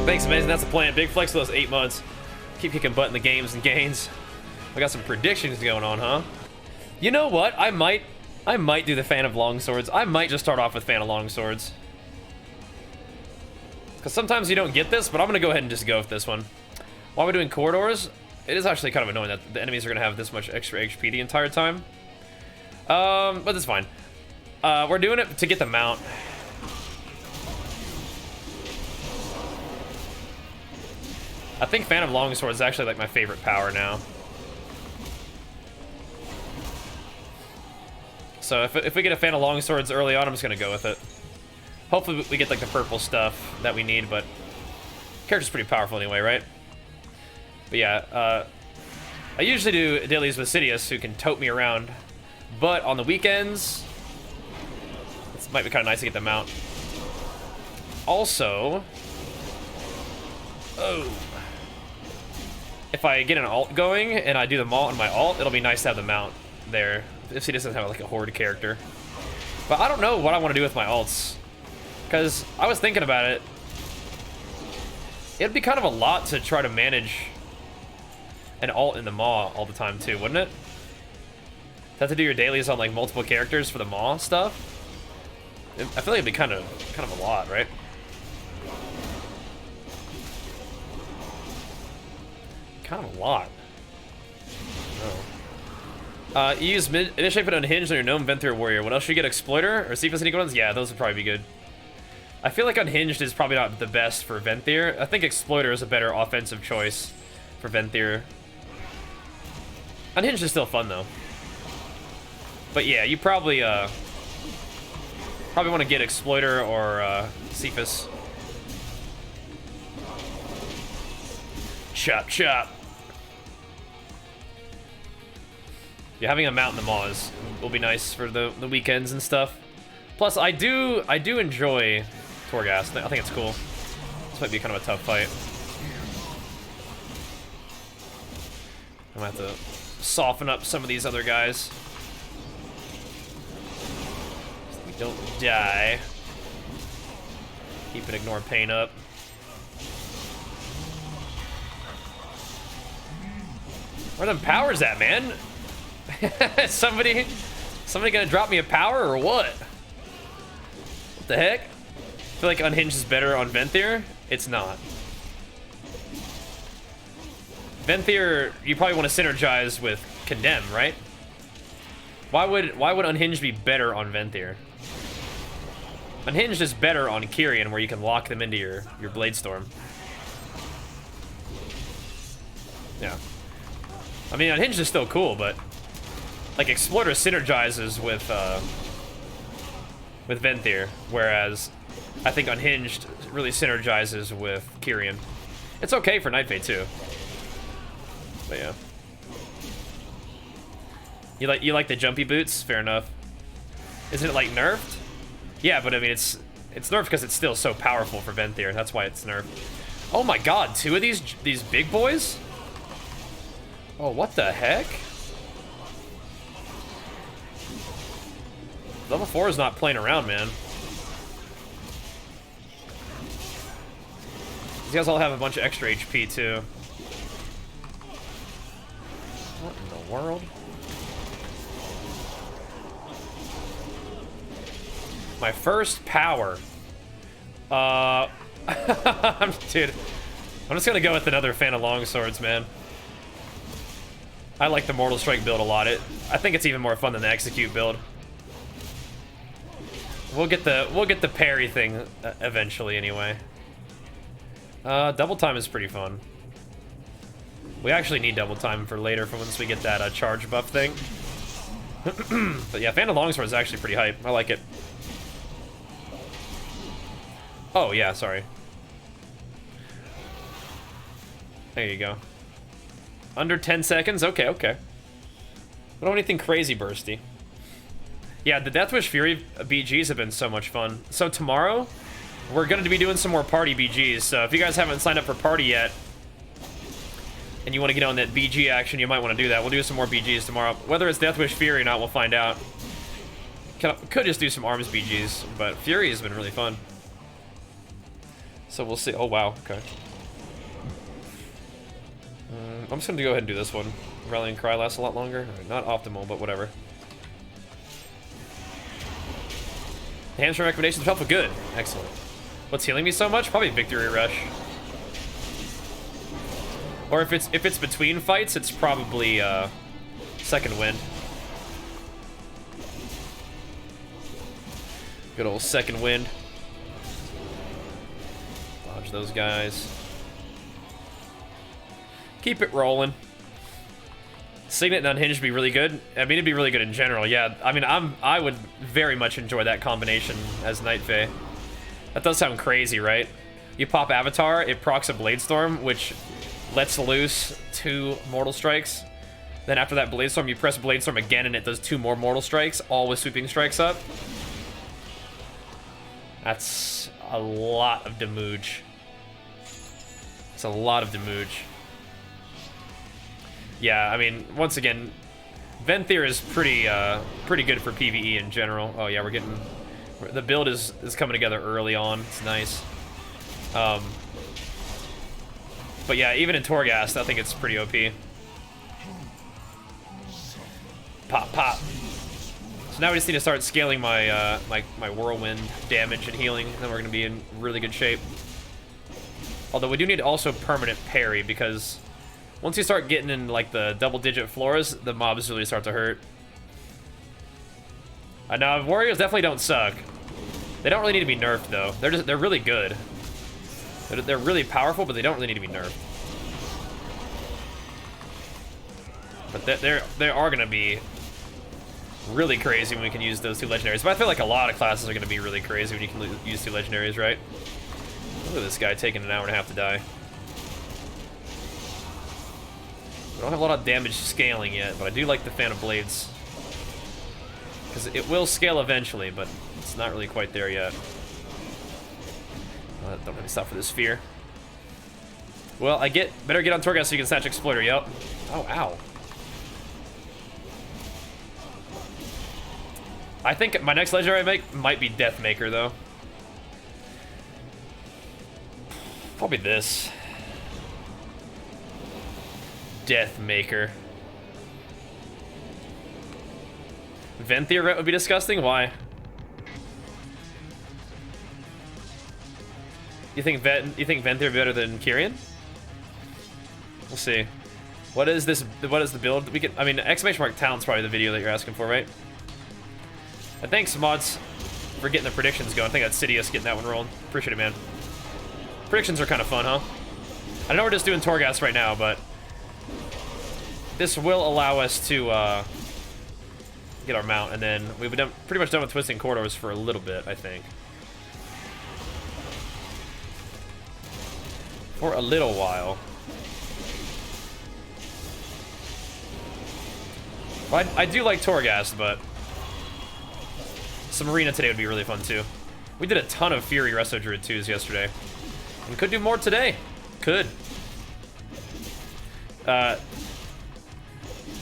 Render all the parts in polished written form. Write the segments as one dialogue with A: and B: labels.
A: Thanks, amazing. That's the plan. Big flex for those 8 months. Keep kicking butt in the games and gains. We got some predictions going on, huh? You know what? I might do the Fan of Longswords. I might just start off with Fan of Longswords. Because sometimes you don't get this, but I'm going to go ahead and just go with this one. While we're doing corridors, it is actually kind of annoying that the enemies are going to have this much extra HP the entire time. But that's fine. We're doing it to get the mount. I think Fan of Longswords is actually like my favorite power now. So if we get a Fan of Longswords early on, I'm just gonna go with it. Hopefully we get like the purple stuff that we need, but character's pretty powerful anyway, right? But yeah, I usually do dailies with Sidious, who can tote me around, but on the weekends, it might be kind of nice to get them out. Also, if I get an alt going and I do the malt on my alt, it'll be nice to have the mount there. If he doesn't have like a horde character. But I don't know what I want to do with my alts. Because I was thinking about it. It'd be kind of a lot to try to manage an alt in the Maw all the time too, wouldn't it? Have to do your dailies on like multiple characters for the Maw stuff. I feel like it'd be kind of a lot, right? Kind of a lot. Oh. You use initially put Unhinged on your Gnome Venthyr Warrior. What else should you get? Exploiter or Cephas and ones? Yeah, those would probably be good. I feel like Unhinged is probably not the best for Venthyr. I think Exploiter is a better offensive choice for Venthyr. Unhinged is still fun though. But yeah, you probably want to get Exploiter or Cephas. Chop chop. Yeah, having a mount in the Maws will be nice for the weekends and stuff. Plus, I do enjoy Torghast. I think it's cool. This might be kind of a tough fight. I'm gonna have to soften up some of these other guys. So we don't die. Keep and ignore pain up. Where are them powers at, man? Somebody gonna drop me a power or what? What the heck? I feel like Unhinged is better on Venthyr. It's not. Venthyr, you probably want to synergize with Condemn, right? Why would Unhinged be better on Venthyr? Unhinged is better on Kyrian, where you can lock them into your Bladestorm. Yeah. I mean, Unhinged is still cool, but like Exploiter synergizes with Venthyr, whereas I think Unhinged really synergizes with Kyrian. It's okay for Nightfade too. But yeah. You like the jumpy boots? Fair enough. Isn't it like nerfed? Yeah, but I mean it's nerfed because it's still so powerful for Venthyr. That's why it's nerfed. Oh my god, 2 of these big boys? Oh, what the heck? Level 4 is not playing around, man. These guys all have a bunch of extra HP, too. What in the world? My first power. Dude. I'm just gonna go with another Fan of Longswords, man. I like the Mortal Strike build a lot. I think it's even more fun than the Execute build. We'll get the parry thing eventually, anyway. Double time is pretty fun. We actually need double time for later, for once we get that charge buff thing. But yeah, Fan of Longsword is actually pretty hype. I like it. Oh yeah, sorry. There you go. Under 10 seconds? Okay, okay. I don't want anything crazy bursty. Yeah, the Deathwish Fury BGs have been so much fun. So tomorrow, we're going to be doing some more party BGs. So if you guys haven't signed up for party yet, and you want to get on that BG action, you might want to do that. We'll do some more BGs tomorrow. Whether it's Deathwish Fury or not, we'll find out. Could just do some ARMS BGs, but Fury has been really fun. So we'll see. Oh, wow. Okay. I'm just going to go ahead and do this one. Rallying Cry lasts a lot longer. Not optimal, but whatever. The hamstring recommendations helpful. Good. Excellent. What's healing me so much? Probably Victory Rush. Or if it's between fights, it's probably Second Wind. Good old Second Wind. Dodge those guys. Keep it rolling. Signet and Unhinged would be really good. I mean, it'd be really good in general. Yeah, I mean, I would very much enjoy that combination as Night Fae. That does sound crazy, right? You pop Avatar, it procs a Blade Storm, which lets loose 2 Mortal Strikes. Then after that Blade Storm, you press Blade Storm again, and it does 2 more Mortal Strikes, all with Sweeping Strikes up. That's a lot of damage. It's a lot of damage. Yeah, I mean, once again, Venthyr is pretty good for PvE in general. Oh yeah, we're getting... The build is coming together early on. It's nice. But yeah, even in Torghast, I think it's pretty OP. Pop, pop. So now we just need to start scaling my my whirlwind damage and healing, and then we're gonna be in really good shape. Although we do need also permanent parry, because once you start getting in like the double-digit floors, the mobs really start to hurt. Now warriors definitely don't suck. They don't really need to be nerfed though. They're really good. They're really powerful, but they don't really need to be nerfed. But they are gonna be really crazy when we can use those 2 legendaries. But I feel like a lot of classes are gonna be really crazy when you can use 2 legendaries, right? Look at this guy taking an hour and a half to die. We don't have a lot of damage scaling yet, but I do like the Fan of Blades. Because it will scale eventually, but it's not really quite there yet. Don't let me stop for this fear. Well, better get on Torghast so you can snatch Exploiter, yep. Oh, ow. I think my next legendary I make might be Deathmaker, though. Probably this. Deathmaker. Venthyr ret would be disgusting? Why? You think Venthyr better than Kyrian? We'll see. What is this? What is the build? We can. I mean, ! Talent's probably the video that you're asking for, right? And thanks, mods, for getting the predictions going. I think that's Sidious getting that one rolling. Appreciate it, man. Predictions are kind of fun, huh? I know we're just doing Torghast right now, but this will allow us to get our mount, and then we've been pretty much done with Twisting Corridors for a little bit, I think. For a little while. Well, I do like Torghast, but some Arena today would be really fun, too. We did a ton of Fury Resto Druid 2s yesterday. And could do more today. Could. Heard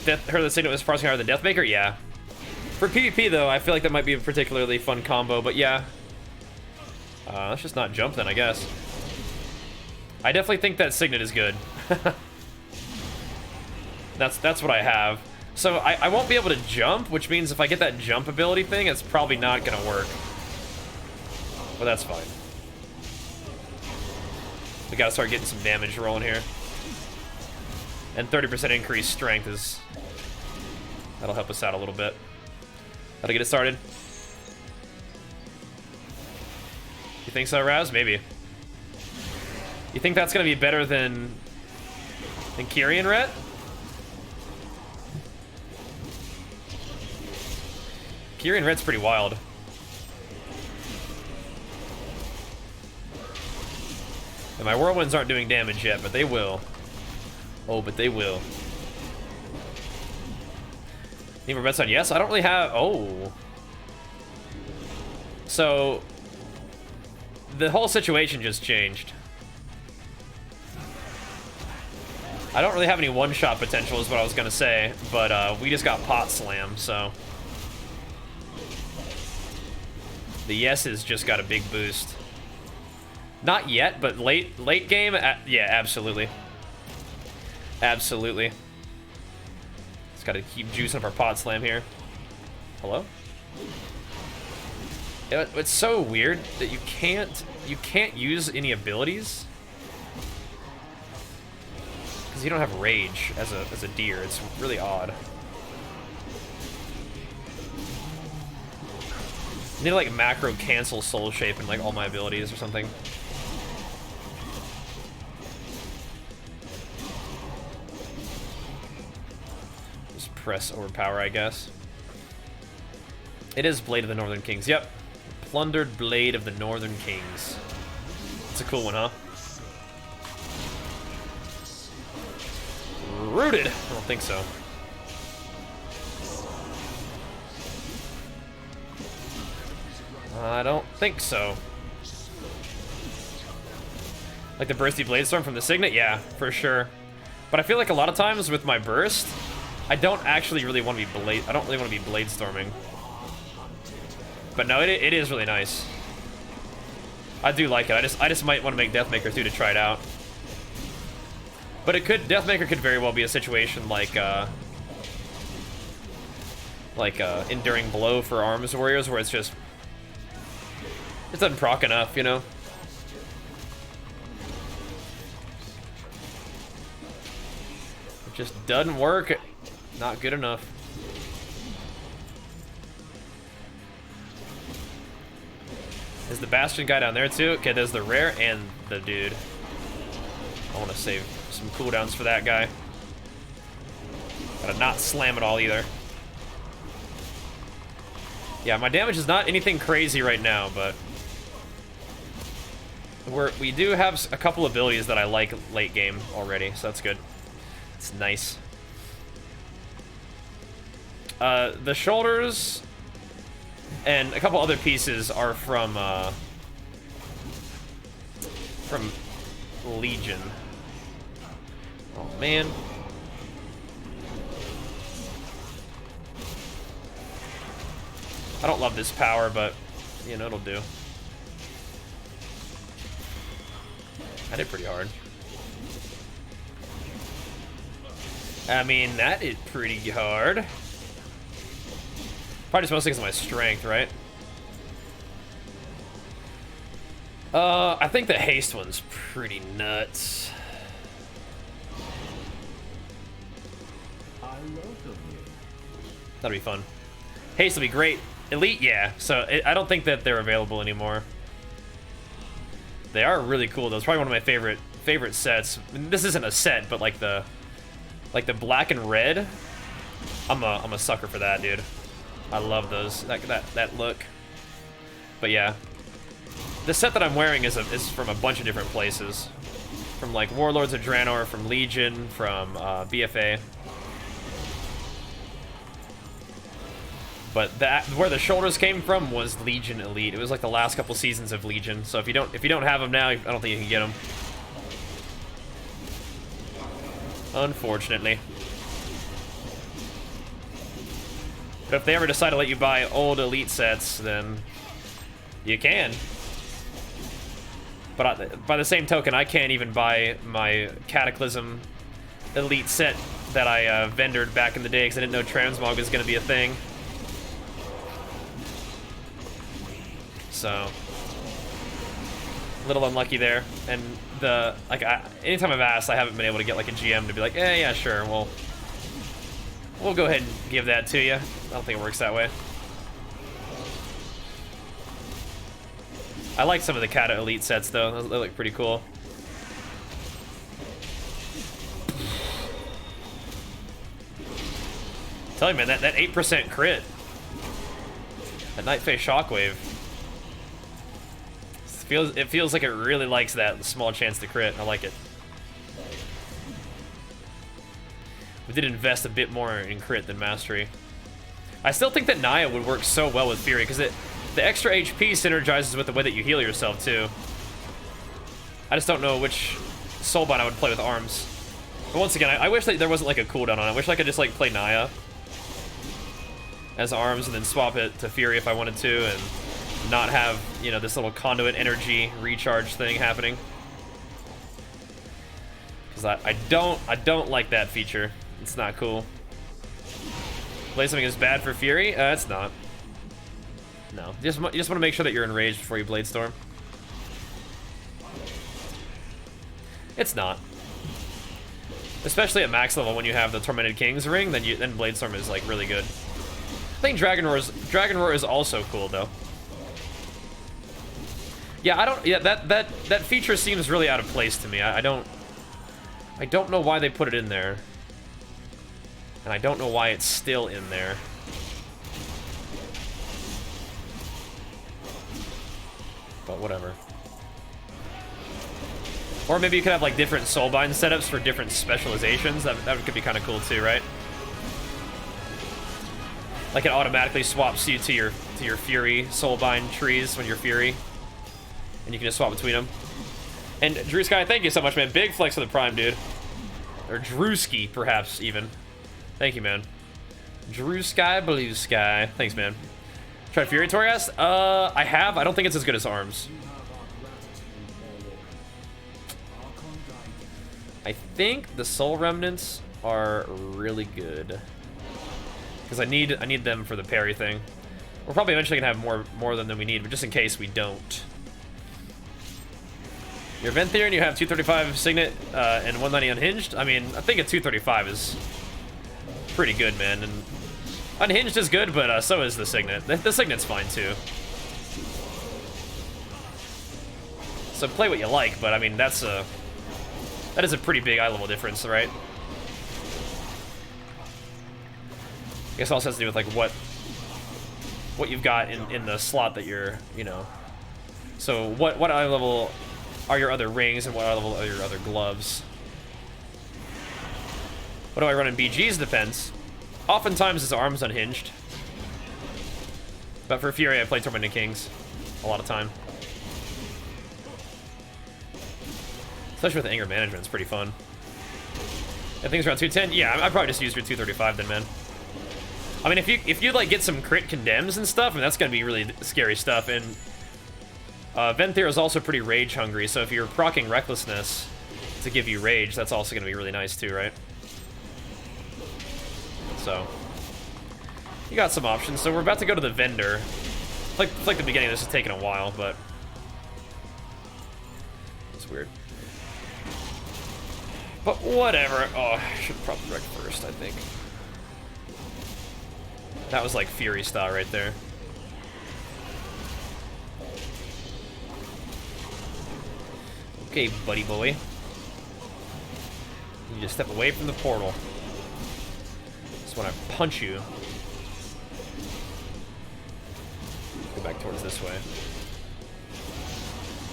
A: the Signet was parsing higher than Deathmaker? Yeah. For PvP, though, I feel like that might be a particularly fun combo, but yeah. Let's just not jump then, I guess. I definitely think that Signet is good. That's what I have. So I won't be able to jump, which means if I get that jump ability thing, it's probably not gonna work. But that's fine. We gotta start getting some damage rolling here. And 30% increased strength is... That'll help us out a little bit. That'll get it started. You think so, Raz? Maybe. You think that's gonna be better than Kyrian Ret? Kyrian Ret's pretty wild. And my whirlwinds aren't doing damage yet, but they will. Oh, but they will. Need more bets on yes? I don't really have... Oh. So... The whole situation just changed. I don't really have any one-shot potential is what I was going to say, but we just got pot slam, so... The yeses just got a big boost. Not yet, but late game, yeah, absolutely. Absolutely. Just gotta keep juicing up our pot slam here. Hello? It's so weird that you can't use any abilities because you don't have rage as a deer. It's really odd. I need to like macro cancel soul shape and like all my abilities or something. Just press overpower, I guess. It is Blade of the Northern Kings. Yep. Plundered Blade of the Northern Kings. It's a cool one, huh? Rooted! I don't think so. I don't think so. Like the Bursty Bladestorm from the Signet? Yeah, for sure. But I feel like a lot of times with my burst, I don't actually really want to be I don't really want to be Bladestorming. But no, it is really nice. I do like it. I just might want to make Deathmaker 2 to try it out. But it could, Deathmaker could very well be a situation like Enduring Blow for Arms Warriors, where it's just, it doesn't proc enough, you know? It just doesn't work. Not good enough. Is the Bastion guy down there too? Okay, there's the rare and the dude. I want to save some cooldowns for that guy. Gotta not slam it all either. Yeah, my damage is not anything crazy right now, but we do have a couple abilities that I like late game already, so that's good. It's nice. The shoulders and a couple other pieces are from Legion. Oh man. I don't love this power, but you know, it'll do. I did pretty hard. I mean, that is pretty hard. Probably just mostly because of my strength, right? I think the haste one's pretty nuts. That'll be fun. Haste will be great. Elite, yeah. So I don't think that they're available anymore. They are really cool though. It's probably one of my favorite sets. I mean, this isn't a set, but like the black and red. I'm a sucker for that, dude. I love those. That look. But yeah, the set that I'm wearing is from a bunch of different places. From like Warlords of Draenor, from Legion, from BFA. But where the shoulders came from was Legion Elite. It was like the last couple seasons of Legion. So if you don't have them now, I don't think you can get them. Unfortunately. But if they ever decide to let you buy old Elite sets, then you can. But by the same token, I can't even buy my Cataclysm Elite set that I vendored back in the day because I didn't know Transmog was going to be a thing. So, a little unlucky there. And anytime I've asked, I haven't been able to get like a GM to be like, yeah, sure, we'll go ahead and give that to you. I don't think it works that way. I like some of the Kata Elite sets though. They look pretty cool. Tell you, man, that 8% crit. That Nightface Shockwave. It feels like it really likes that small chance to crit. I like it. We did invest a bit more in crit than mastery. I still think that Naya would work so well with Fury because the extra HP synergizes with the way that you heal yourself too. I just don't know which soulbind I would play with arms. But once again, I wish that there wasn't like a cooldown on it. I wish I could just like play Naya as arms and then swap it to Fury if I wanted to, and not have, you know, this little conduit energy recharge thing happening. Because I don't like that feature. It's not cool. Play something is bad for Fury? It's not. No, you just want to make sure that you're enraged before you Bladestorm. It's not. Especially at max level when you have the Tormented King's ring, then Bladestorm is like really good. I think Dragon Roar is also cool though. Yeah, that feature seems really out of place to me. I don't know why they put it in there. And I don't know why it's still in there. But whatever. Or maybe you could have like different soulbind setups for different specializations. That could be kind of cool too, right? Like it automatically swaps you to your Fury soulbind trees when you're Fury, and you can just swap between them. And Drew Sky, thank you so much, man. Big flex for the Prime, dude. Or Drewski, perhaps even. Thank you, man. Drew Sky, Blue Sky. Thanks, man. Tried Fury Torghast? I have. I don't think it's as good as Arms. I think the Soul Remnants are really good. Because I need them for the parry thing. We're probably eventually gonna have more than we need, but just in case we don't. Your Venthyr and you have 235 Signet and 190 Unhinged. I mean, I think a 235 is pretty good, man. And Unhinged is good, but so is the Signet. The Signet's fine too. So play what you like, but I mean that is a pretty big eye level difference, right? I guess it also has to do with like what you've got in the slot that you're, you know. So what eye level are your other rings and what eye level are your other gloves? What do I run in BGs depends. Oftentimes it's Arms Unhinged. But for Fury I play Tormented Kings a lot of time. Especially with anger management, it's pretty fun. And things around 210, yeah, I'd probably just use your 235 then, man. I mean, if you like get some crit condemns and stuff, I mean, that's gonna be really scary stuff. And Venthyr is also pretty rage hungry, so if you're proccing Recklessness to give you rage, that's also gonna be really nice too, right? So you got some options. So we're about to go to the vendor. It's like the beginning of this is taking a while, but it's weird. But whatever. Oh, I should probably wreck first, I think. That was like Fury style right there. Okay, buddy boy. You just step away from the portal. That's when I punch you. Go back towards this way.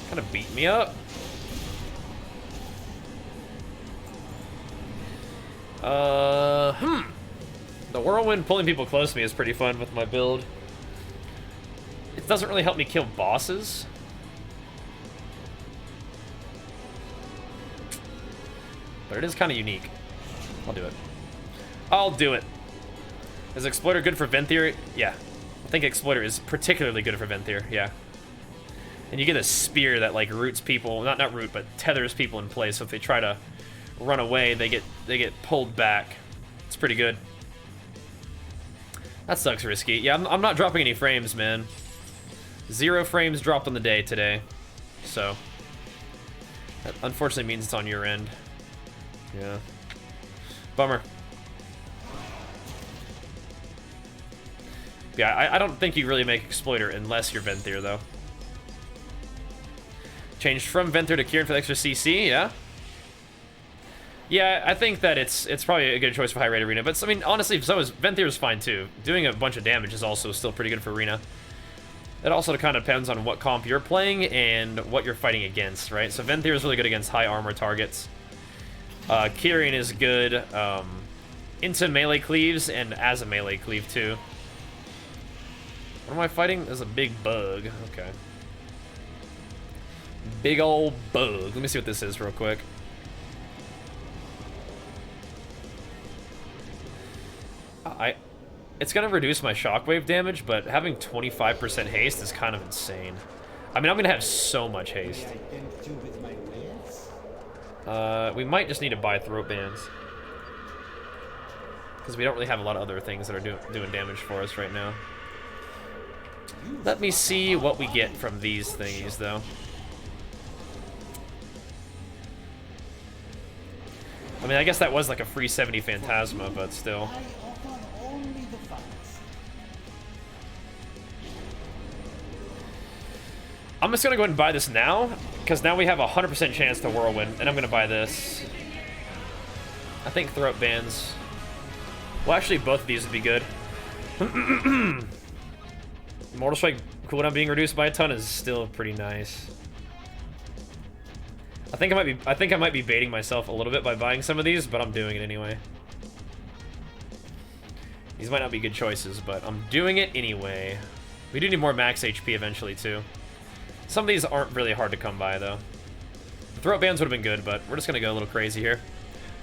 A: Kind of beat me up. The Whirlwind pulling people close to me is pretty fun with my build. It doesn't really help me kill bosses. But it is kind of unique. I'll do it. I'll do it. Is Exploiter good for Venthyr? Yeah. I think Exploiter is particularly good for Venthyr, yeah. And you get a spear that like roots people, not root, but tethers people in place, so if they try to run away, they get pulled back. It's pretty good. That sucks, Risky. Yeah, I'm not dropping any frames, man. 0 frames dropped on the day today. So that unfortunately means it's on your end. Yeah. Bummer. Yeah, I don't think you really make Exploiter unless you're Venthyr, though. Changed from Venthyr to Kieran for the extra CC, yeah? Yeah, I think that it's probably a good choice for high rate arena, but I mean, honestly, so is Venthyr is fine too. Doing a bunch of damage is also still pretty good for arena. It also kind of depends on what comp you're playing and what you're fighting against, right? So Venthyr is really good against high armor targets. Kieran is good into melee cleaves and as a melee cleave too. What am I fighting? There's a big bug. Okay. Big old bug. Let me see what this is real quick. it's gonna reduce my shockwave damage, but having 25% haste is kind of insane. I mean, I'm gonna have so much haste. We might just need to buy throat bands. Because we don't really have a lot of other things that are doing damage for us right now. Let me see what we get from these thingies, though. I mean, I guess that was like a free 70 Phantasma, but still. I'm just gonna go ahead and buy this now, because now we have a 100% chance to Whirlwind, and I'm gonna buy this. I think throat bands. Well, actually, both of these would be good. Mortal Strike cooldown being reduced by a ton is still pretty nice. I think I might be baiting myself a little bit by buying some of these, but I'm doing it anyway. These might not be good choices, but I'm doing it anyway. We do need more max HP eventually too. Some of these aren't really hard to come by though. The throat bands would have been good, but we're just gonna go a little crazy here.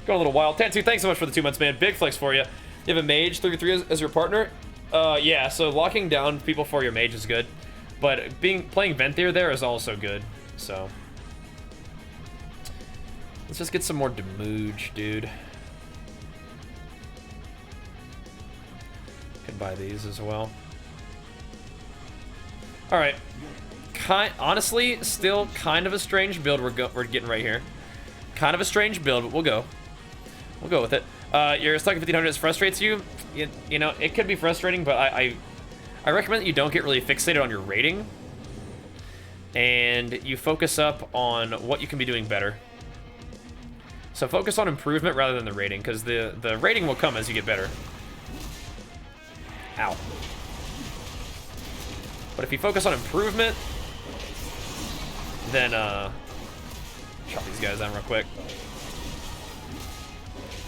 A: Go a little wild. Tattoo, thanks so much for the 2 months, man. Big flex for you. You have a mage 3-3 as your partner? Yeah, so locking down people for your mage is good, but playing Venthyr there is also good, so. Let's just get some more Demuge, dude. Could buy these as well. Alright. Honestly, still kind of a strange build we're getting right here. Kind of a strange build, but we'll go. We'll go with it. You're stuck at 1500. It frustrates you. You know, it could be frustrating, but I recommend that you don't get really fixated on your rating, and you focus up on what you can be doing better. So focus on improvement rather than the rating, because the rating will come as you get better. Ow. But if you focus on improvement, then chop these guys down real quick.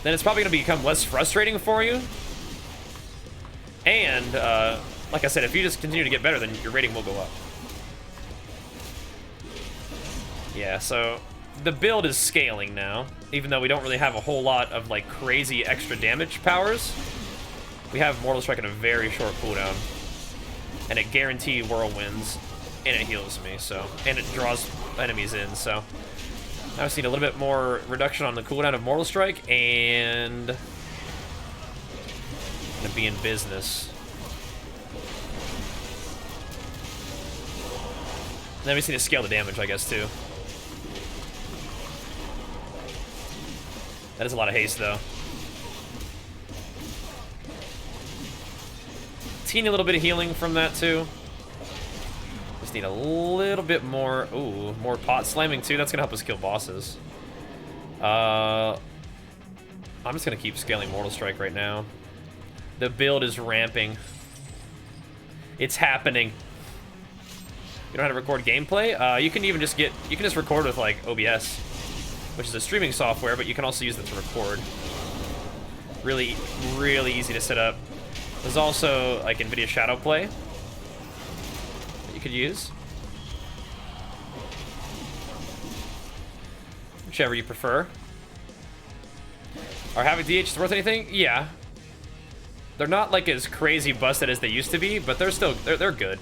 A: Then it's probably going to become less frustrating for you. And, like I said, if you just continue to get better, then your rating will go up. Yeah, so the build is scaling now. Even though we don't really have a whole lot of, like, crazy extra damage powers, we have Mortal Strike in a very short cooldown. And it guaranteed whirlwinds, and it heals me, so. And it draws enemies in, so. I just need a little bit more reduction on the cooldown of Mortal Strike, and gonna be in business. Then we just need to scale the damage, I guess, too. That is a lot of haste, though. Teeny little bit of healing from that, too. Just need a little bit more. Ooh, more pot slamming, too. That's going to help us kill bosses. I'm just going to keep scaling Mortal Strike right now. The build is ramping. It's happening. You don't know how to record gameplay? You can even just you can just record with, like, OBS, which is a streaming software, but you can also use it to record. Really, really easy to set up. There's also, like, NVIDIA Shadowplay that you could use. Whichever you prefer. Are having DH worth anything? Yeah. They're not, like, as crazy busted as they used to be, but they're still, they're good.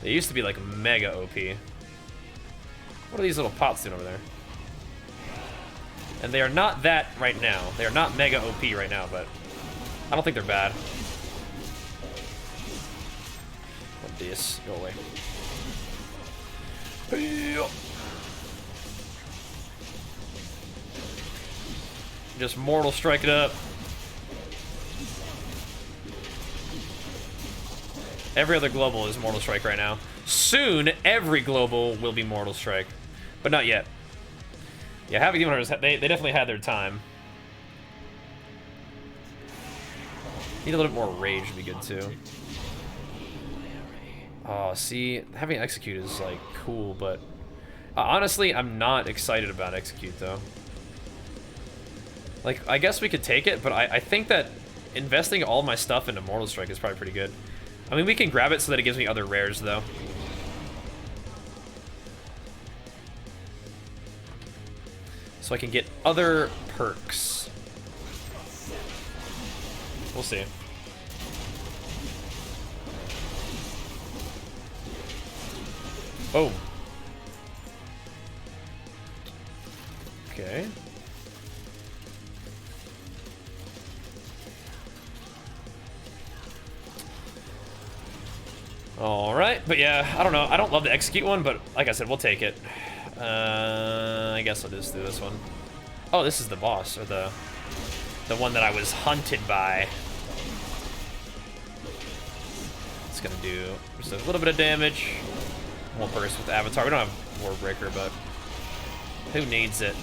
A: They used to be, like, mega OP. What are these little pots doing over there? And they are not that right now. They are not mega OP right now, but I don't think they're bad. What this? Go away. Just Mortal Strike it up. Every other global is Mortal Strike right now. Soon, every global will be Mortal Strike. But not yet. Yeah, Havoc Demon Hunters, they definitely had their time. Need a little bit more rage would be good too. Oh, see, having Execute is like cool, but honestly, I'm not excited about Execute though. Like, I guess we could take it, but I think that investing all my stuff into Mortal Strike is probably pretty good. I mean, we can grab it so that it gives me other rares though. So I can get other perks. We'll see. Oh. Okay. Alright, but yeah, I don't know. I don't love the execute one, but like I said, we'll take it. I guess I'll just do this one. Oh, this is the boss, or the one that I was hunted by. It's gonna do just a little bit of damage. Won't burst with Avatar. We don't have Warbreaker, but who needs it?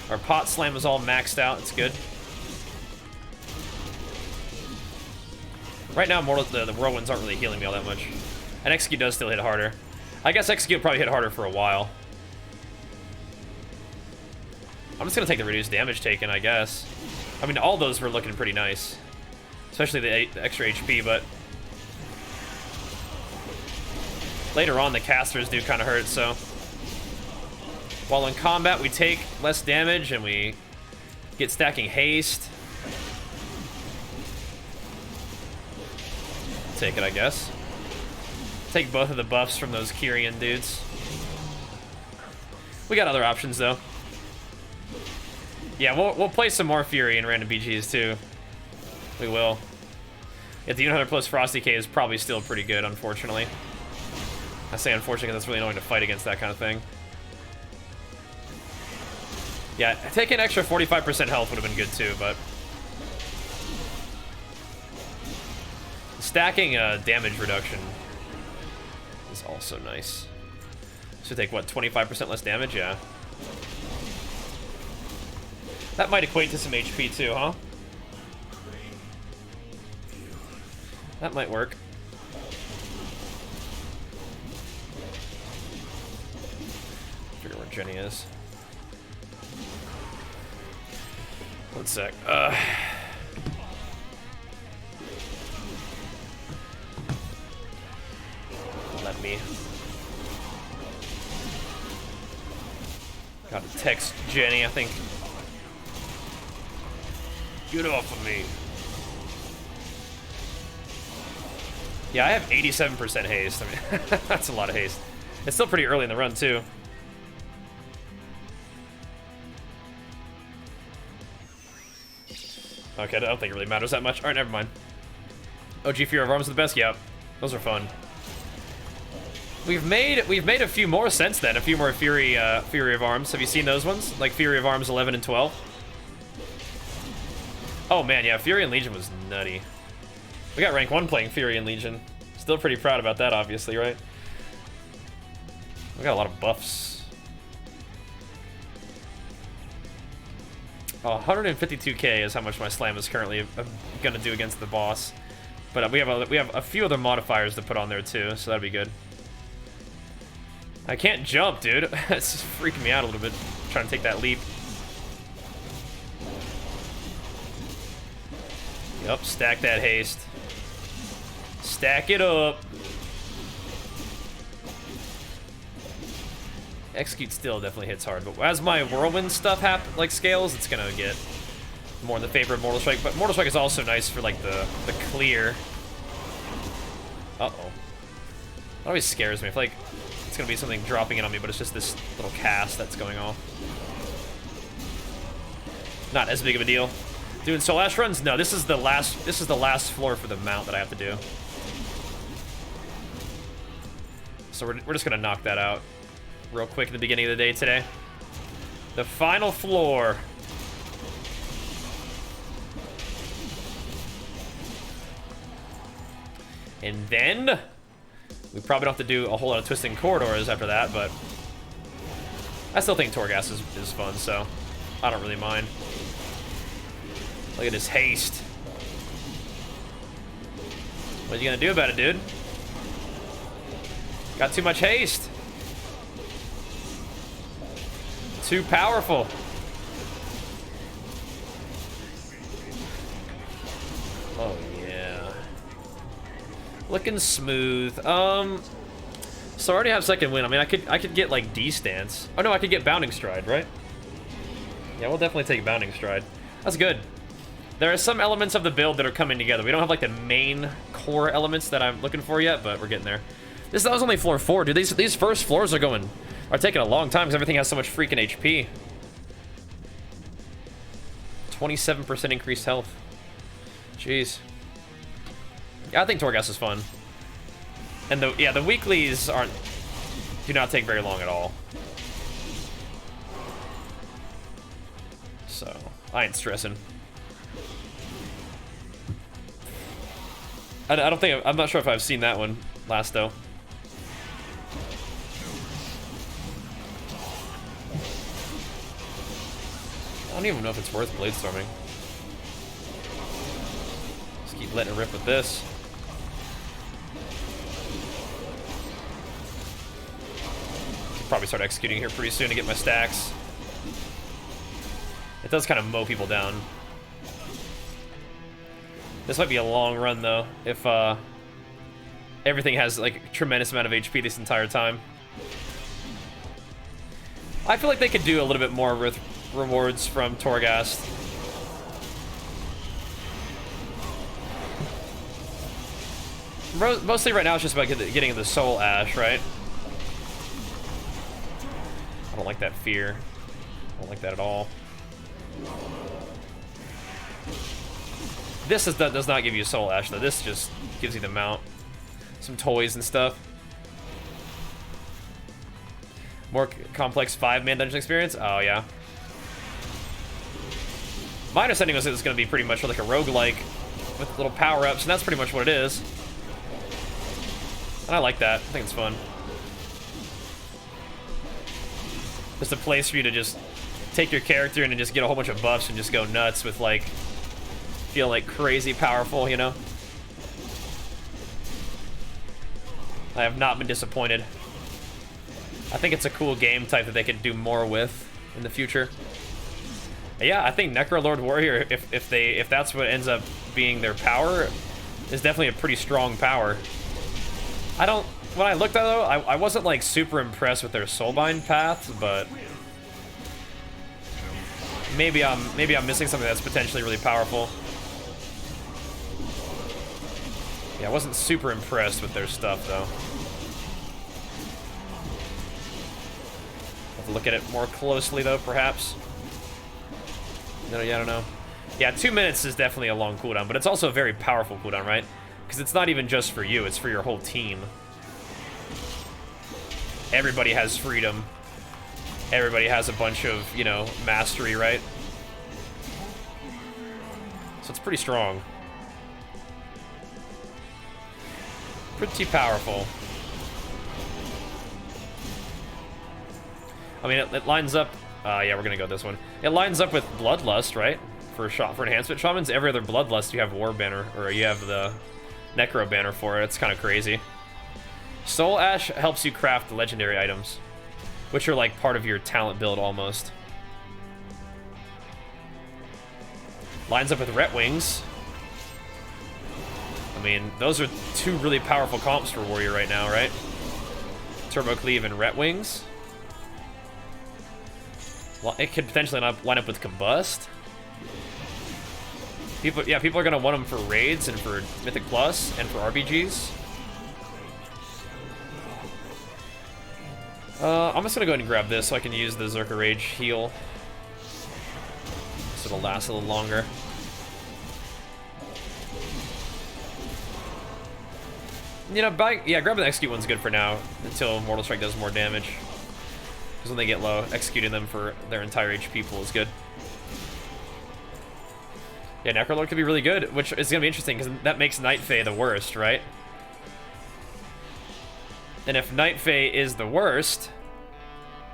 A: Our pot slam is all maxed out. It's good. Right now, the whirlwinds aren't really healing me all that much. And execute does still hit harder. I guess execute will probably hit harder for a while. I'm just gonna take the reduced damage taken, I guess. I mean, all those were looking pretty nice, especially the extra HP. But later on, the casters do kind of hurt. So while in combat, we take less damage and we get stacking haste. Take it, I guess. Take both of the buffs from those Kyrian dudes. We got other options though. Yeah, we'll play some more Fury and random BGs too. We will. Yeah, the Unhunter plus Frosty K is probably still pretty good, unfortunately. I say unfortunately because it's really annoying to fight against that kind of thing. Yeah, taking an extra 45% health would have been good too, but stacking damage reduction is also nice. So take what, 25% less damage? Yeah. That might equate to some HP too, huh? That might work. Figure where Jenny is. One sec. Let me. Gotta text Jenny, I think. Get off of me. Yeah, I have 87% haste. I mean, that's a lot of haste. It's still pretty early in the run, too. Okay, I don't think it really matters that much. Alright, never mind. OG Fury of Arms are the best? Yep. Those are fun. We've made a few more since then. A few more Fury of Arms. Have you seen those ones? Like Fury of Arms 11 and 12? Oh man, yeah, Fury and Legion was nutty. We got rank 1 playing Fury and Legion. Still pretty proud about that, obviously, right? We got a lot of buffs. 152k is how much my slam is currently gonna do against the boss. But we have a few other modifiers to put on there too, so that'd be good. I can't jump, dude. It's just freaking me out a little bit, trying to take that leap. Yup, stack that haste. Stack it up. Execute still definitely hits hard, but as my whirlwind stuff scales, it's gonna get more in the favor of Mortal Strike. But Mortal Strike is also nice for like the clear. Uh-oh. That always scares me. I feel like it's gonna be something dropping in on me, but it's just this little cast that's going off. Not as big of a deal. Doing Soul Ash runs? No, this is the last floor for the mount that I have to do. So we're just gonna knock that out real quick in the beginning of the day today. The final floor. And then we probably don't have to do a whole lot of twisting corridors after that, but I still think Torghast is fun, so I don't really mind. Look at his haste. What are you gonna do about it, dude? Got too much haste. Too powerful. Oh yeah. Looking smooth. So I already have second win. I mean, I could get like D stance. Oh no, I could get Bounding Stride, right? Yeah, we'll definitely take Bounding Stride. That's good. There are some elements of the build that are coming together. We don't have like the main core elements that I'm looking for yet, but we're getting there. That was only floor 4, dude. These first floors are taking a long time because everything has so much freaking HP. 27% increased health. Jeez. Yeah, I think Torghast is fun. And the weeklies do not take very long at all. So I ain't stressing. I'm not sure if I've seen that one last though. I don't even know if it's worth bladestorming. Just keep letting it rip with this. Should probably start executing here pretty soon to get my stacks. It does kind of mow people down. This might be a long run though, if everything has like a tremendous amount of HP this entire time. I feel like they could do a little bit more with rewards from Torghast. Mostly right now it's just about getting the soul ash, right? I don't like that fear. I don't like that at all. This does not give you soul ash though. This just gives you the mount, some toys and stuff. More complex 5-man dungeon experience. Oh yeah. My understanding was it was going to be pretty much like a roguelike with little power-ups, and that's pretty much what it is. And I like that. I think it's fun. Just a place for you to just take your character and just get a whole bunch of buffs and just go nuts with like feel like crazy powerful, you know? I have not been disappointed. I think it's a cool game type that they could do more with in the future. Yeah, I think Necrolord Warrior, if that's what ends up being their power, is definitely a pretty strong power. When I looked at it though, I wasn't like super impressed with their Soulbind paths, but maybe I'm missing something that's potentially really powerful. Yeah, I wasn't super impressed with their stuff though. Have to look at it more closely though, perhaps. No, yeah, I don't know. Yeah, 2 minutes is definitely a long cooldown, but it's also a very powerful cooldown, right? Because it's not even just for you, it's for your whole team. Everybody has freedom. Everybody has a bunch of, you know, mastery, right? So it's pretty strong. Pretty powerful. I mean, it lines up. Yeah, we're gonna go this one. It lines up with Bloodlust, right? For enhancement shamans, every other Bloodlust you have War Banner, or you have the Necro Banner for it. It's kind of crazy. Soul Ash helps you craft legendary items, which are like part of your talent build almost. Lines up with Ret Wings. I mean, those are 2 really powerful comps for Warrior right now, right? Turbo Cleave and Ret Wings. Well, it could potentially line up with Combust. People are gonna want them for raids and for Mythic Plus and for RPGs. I'm just gonna go ahead and grab this so I can use the Zerka Rage heal. So it'll last a little longer. You know, grabbing the execute one's good for now until Mortal Strike does more damage. Because when they get low, executing them for their entire HP pool is good. Yeah, Necrolord could be really good, which is going to be interesting because that makes Night Fae the worst, right? And if Night Fae is the worst,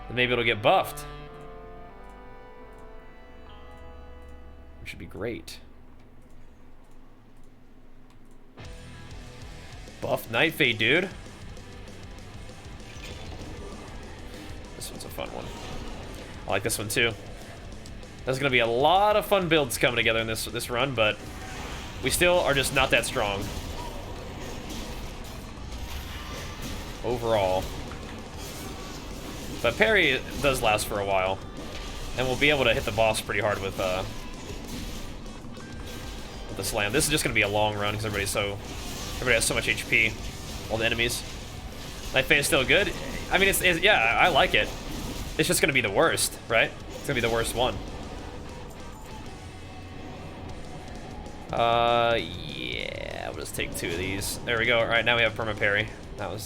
A: then maybe it'll get buffed. Which should be great. Buff Night Fae, dude. This one's a fun one. I like this one too. There's gonna be a lot of fun builds coming together in this run, but we still are just not that strong overall. But parry does last for a while, and we'll be able to hit the boss pretty hard with with the slam. This is just gonna be a long run because everybody has so much HP. All the enemies. Life phase still good. I mean, yeah, I like it. It's just gonna be the worst, right? It's gonna be the worst one. Yeah, we'll just take 2 of these. There we go. All right, now we have perma parry. That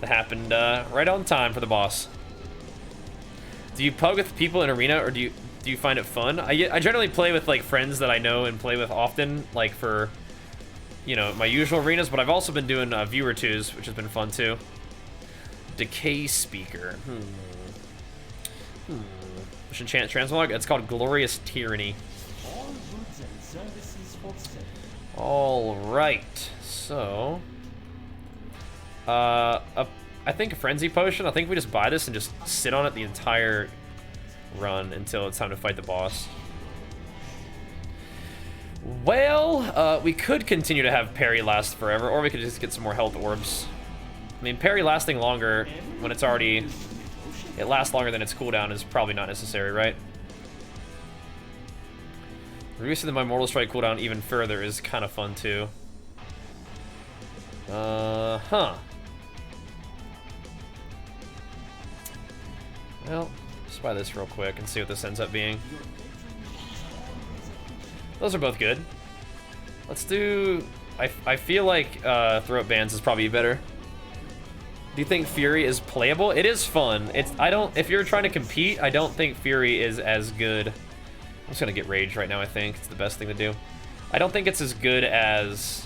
A: happened right on time for the boss. Do you pug with people in arena, or do you find it fun? I generally play with like friends that I know and play with often, like for, you know, my usual arenas. But I've also been doing viewer twos, which has been fun too. Decay speaker. Which enchant transmog? It's called Glorious Tyranny. All right, so I think a frenzy potion. I think we just buy this and just sit on it the entire run until it's time to fight the boss. Well, we could continue to have parry last forever, or we could just get some more health orbs. I mean, parry lasting longer when it's already... It lasts longer than its cooldown is probably not necessary, right? Reducing my Mortal Strike cooldown even further is kind of fun, too. Huh. Well, let's buy this real quick and see what this ends up being. Those are both good. Let's do... I feel like Throat Bands is probably better. Do you think Fury is playable? It is fun. If you're trying to compete, I don't think Fury is as good. I'm just gonna get Rage right now, I think. It's the best thing to do. I don't think it's as good as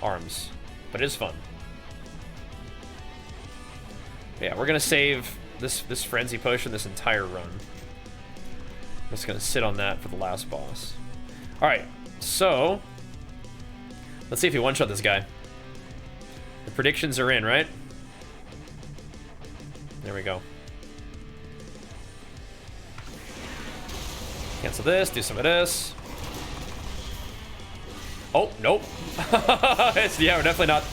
A: Arms, but it is fun. Yeah, we're gonna save this Frenzy Potion this entire run. I'm just gonna sit on that for the last boss. Alright, so let's see if you one-shot this guy. The predictions are in, right? There we go. Cancel this, do some of this. Oh, nope. Yeah, we're definitely not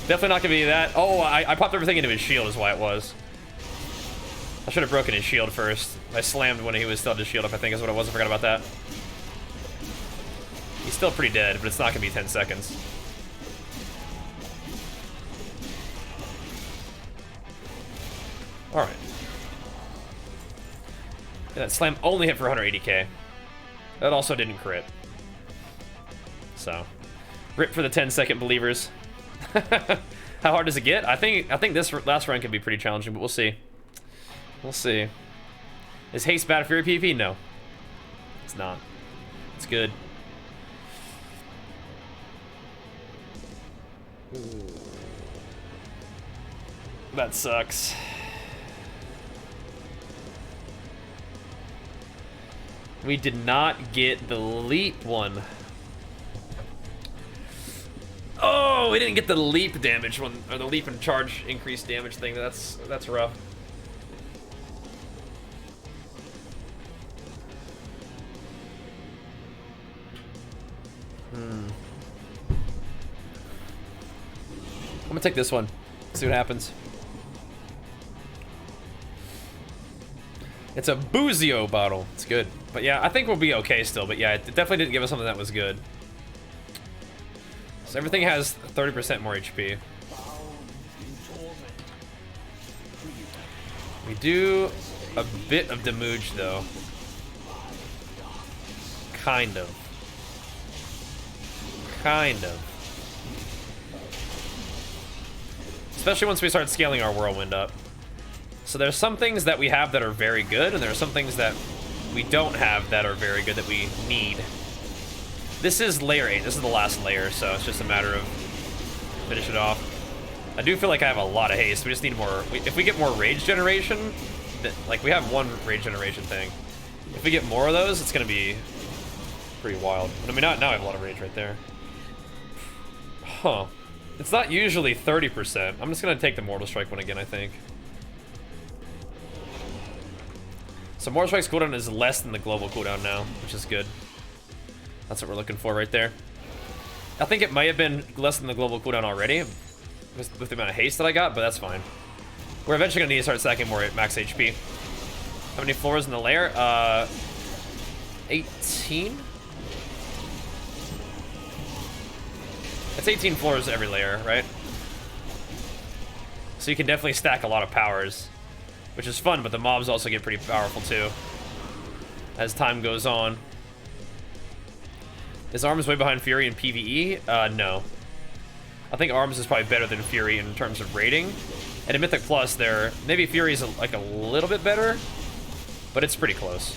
A: gonna be that. Oh, I popped everything into his shield is why it was. I should have broken his shield first. I slammed when he was still his shield up, I think is what it was. I forgot about that. He's still pretty dead, but it's not gonna be 10 seconds. Alright. Yeah, that slam only hit for 180k. That also didn't crit. So, rip for the 10-second believers. How hard does it get? I think this last run could be pretty challenging, but we'll see. We'll see. Is haste bad for your PvP? No. It's not. It's good. That sucks. We did not get the leap one. Oh, we didn't get the leap damage one, or the leap and charge increased damage thing. That's rough. I'm gonna take this one. See what happens. It's a Boozio bottle. It's good. But yeah, I think we'll be okay still. But yeah, it definitely didn't give us something that was good. So everything has 30% more HP. We do a bit of damage though. Kind of. Kind of. Especially once we start scaling our whirlwind up. So there's some things that we have that are very good, and there are some things that we don't have that are very good that we need. This is layer 8. This is the last layer, so it's just a matter of finish it off. I do feel like I have a lot of haste. We just need more. If we get more rage generation, like we have one rage generation thing. If we get more of those, it's going to be pretty wild. But I mean, now I have a lot of rage right there. Huh. It's not usually 30%. I'm just going to take the Mortal Strike one again, I think. So Mortal Strike's cooldown is less than the global cooldown now, which is good. That's what we're looking for right there. I think it might have been less than the global cooldown already with the amount of haste that I got, but that's fine. We're eventually going to need to start stacking more at max HP. How many floors in the layer? 18? It's 18 floors every layer, right? So you can definitely stack a lot of powers, which is fun, but the mobs also get pretty powerful too as time goes on. Is Arms way behind Fury in PvE? No. I think Arms is probably better than Fury in terms of rating. And in Mythic Plus, there maybe Fury's like a little bit better, but it's pretty close.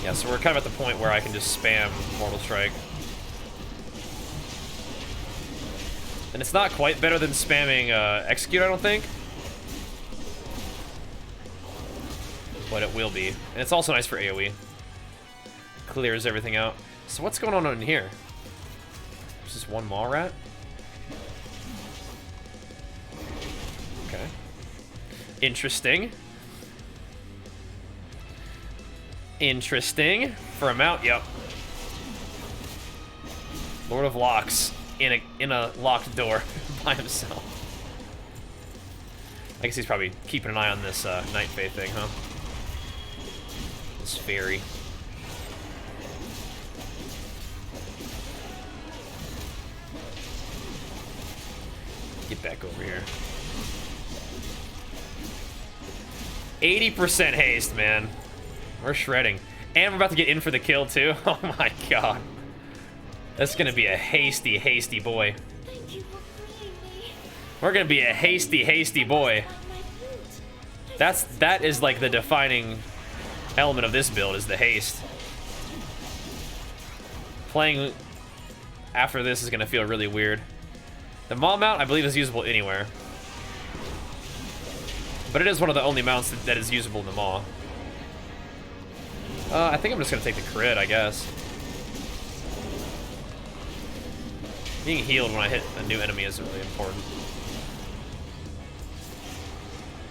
A: Yeah, so we're kind of at the point where I can just spam Mortal Strike. And it's not quite better than spamming Execute, I don't think. But it will be. And it's also nice for AoE. Clears everything out. So what's going on in here? There's just one Maw Rat? Okay. Interesting. Interesting. For a mount, yep. Lord of Locks in a locked door by himself. I guess he's probably keeping an eye on this Night Fae thing, huh? This fairy. Get back over here. 80% haste, man. We're shredding. And we're about to get in for the kill, too. Oh my god. That's gonna be a hasty, hasty boy.
B: Thank you for freeing me.
A: We're gonna be a hasty, hasty boy. That is like the defining element of this build, is the haste. Playing after this is gonna feel really weird. The Maw mount, I believe, is usable anywhere. But it is one of the only mounts that is usable in the Maw. I think I'm just gonna take the crit, I guess. Being healed when I hit a new enemy is really important.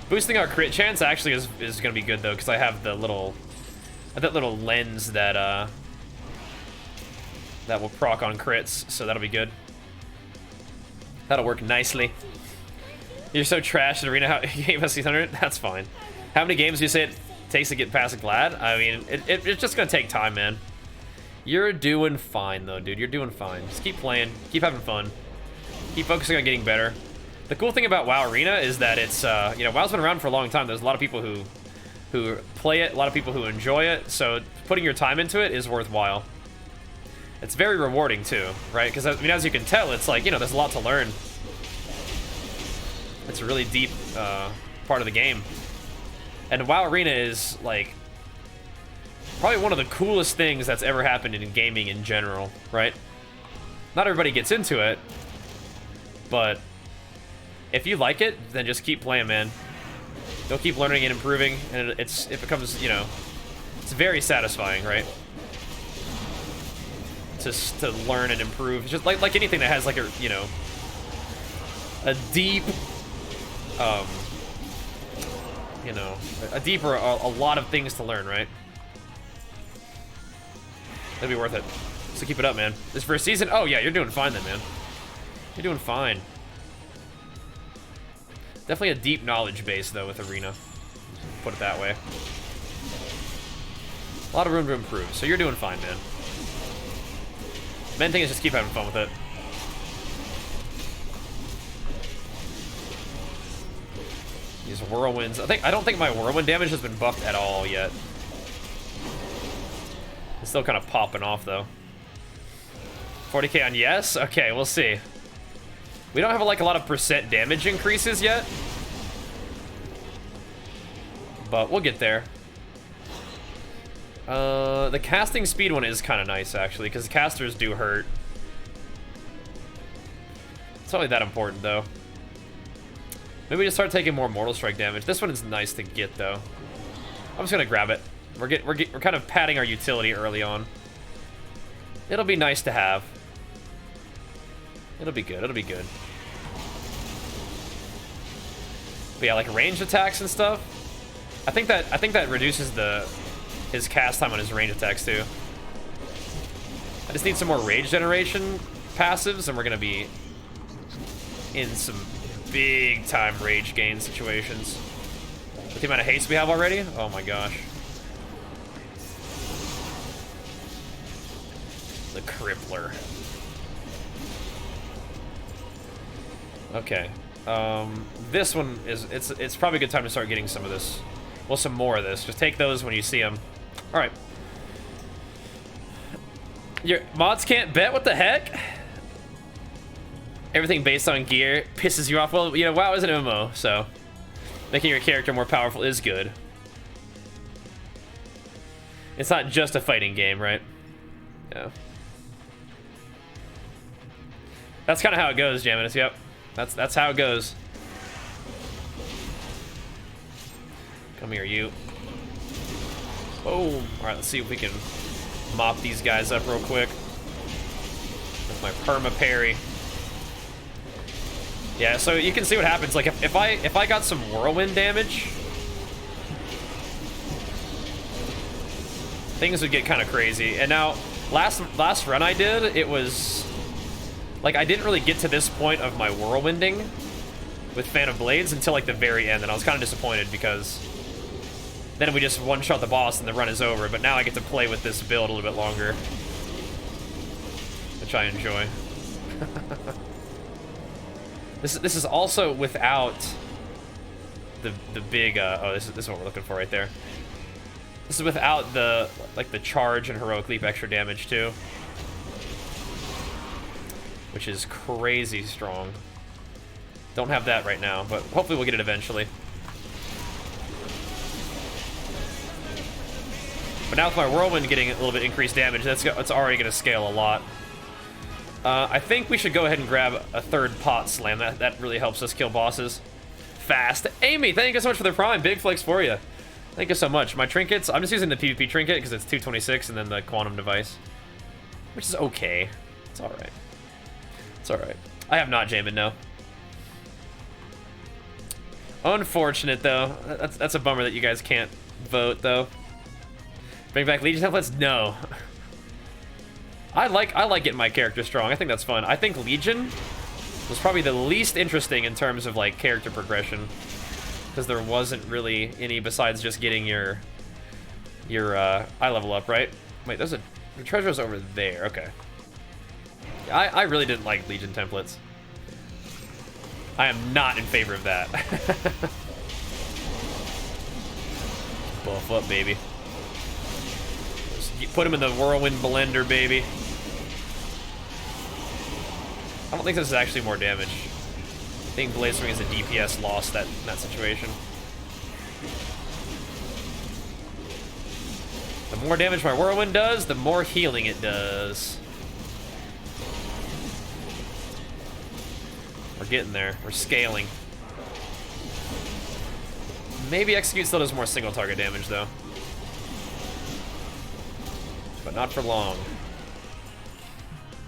A: Boosting our crit chance actually is gonna be good though, because I have the little, that little lens that that will proc on crits, so that'll be good. That'll work nicely. You're so trash in Arena. How you gave us 600? That's fine. How many games do you say it takes to get past Glad? I mean, it's just gonna take time, man. You're doing fine though, dude. You're doing fine. Just keep playing, keep having fun, keep focusing on getting better. The cool thing about WoW Arena is that it's, you know, WoW's been around for a long time. There's a lot of people who play it, a lot of people who enjoy it. So putting your time into it is worthwhile. It's very rewarding too, right? Because I mean, as you can tell, it's like, you know, there's a lot to learn. It's a really deep part of the game. And WoW Arena is like probably one of the coolest things that's ever happened in gaming in general, right? Not everybody gets into it, but if you like it, then just keep playing, man. You'll keep learning and improving, and it becomes, you know, it's very satisfying, right? To learn and improve, just like anything that has like a, you know, a deep, you know, a lot of things to learn, right? That'd be worth it. So keep it up, man. This first season, oh yeah, you're doing fine then, man. You're doing fine. Definitely a deep knowledge base though with Arena. Put it that way. A lot of room to improve, so you're doing fine, man. Main thing is just keep having fun with it. These whirlwinds. I don't think my whirlwind damage has been buffed at all yet. It's still kind of popping off though. 40k on yes? Okay, we'll see. We don't have like a lot of percent damage increases yet, but we'll get there. The casting speed one is kind of nice actually, because casters do hurt. It's not really that important though. Maybe we just start taking more Mortal Strike damage. This one is nice to get though. I'm just gonna grab it. We're kind of padding our utility early on. It'll be nice to have. It'll be good. It'll be good. But yeah, like range attacks and stuff. I think that reduces his cast time on his range attacks too. I just need some more rage generation passives, and we're gonna be in some big time rage gain situations. With the amount of haste we have already, oh my gosh. The Crippler. Okay. This one is it's probably a good time to start getting some of this. Well, some more of this. Just take those when you see them. All right. Your mods can't bet. What the heck? Everything based on gear pisses you off. Well, you know, WoW is an MMO, so making your character more powerful is good. It's not just a fighting game, right? Yeah. That's kind of how it goes, Jaminus. Yep. That's how it goes. Come here, you. Boom. All right, let's see if we can mop these guys up real quick with my perma parry. Yeah, so you can see what happens. Like if I got some whirlwind damage, things would get kind of crazy. And now last run I did, it was like I didn't really get to this point of my whirlwinding with Fan of Blades until like the very end, and I was kind of disappointed because then we just one-shot the boss and the run is over. But now I get to play with this build a little bit longer, which I enjoy. This is also without the big oh, this is what we're looking for right there. This is without the like the charge and heroic leap extra damage too, which is crazy strong. Don't have that right now, but hopefully we'll get it eventually. But now with my whirlwind getting a little bit increased damage, that's already going to scale a lot. I think we should go ahead and grab a third pot slam. That really helps us kill bosses fast. Amy, thank you so much for the prime. Big flex for you. Thank you so much. My trinkets, I'm just using the PvP trinket because it's 226 and then the quantum device, which is okay. It's all right. It's all right. I have not Jamin, no. Unfortunate though. That's a bummer that you guys can't vote though. Bring back Legion templates? No. I like getting my character strong. I think that's fun. I think Legion was probably the least interesting in terms of like character progression, because there wasn't really any besides just getting your iLvl up, right? Wait, the treasure's over there. Okay. I really didn't like Legion templates. I am not in favor of that. Buff up, baby. Just put him in the whirlwind blender, baby. I don't think this is actually more damage. I think Blaze Swing is a DPS loss in that situation. The more damage my whirlwind does, the more healing it does. We're getting there. We're scaling. Maybe Execute still does more single target damage though. But not for long.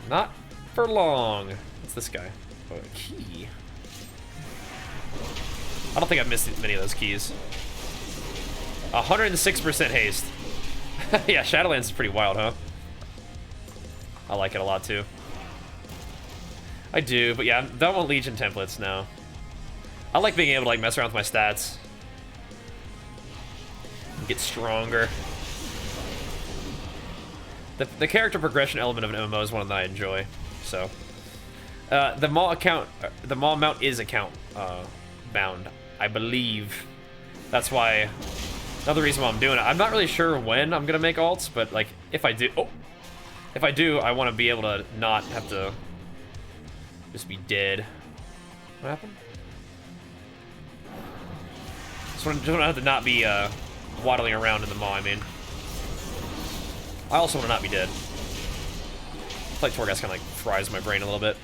A: Not for long. What's this guy? Oh, a key. I don't think I've missed many of those keys. 106% haste. Yeah, Shadowlands is pretty wild, huh? I like it a lot too. I do, but yeah, I don't want Legion templates now. I like being able to like mess around with my stats. Get stronger. The character progression element of an MMO is one that I enjoy. So the mall mount is account bound, I believe. That's why another reason why I'm doing it. I'm not really sure when I'm gonna make alts, but like if I do, I want to be able to not have to just be dead. What happened? Just want to have to not be waddling around in the mall. I mean, I also want to not be dead. It's like Torghast kind of like fries my brain a little bit.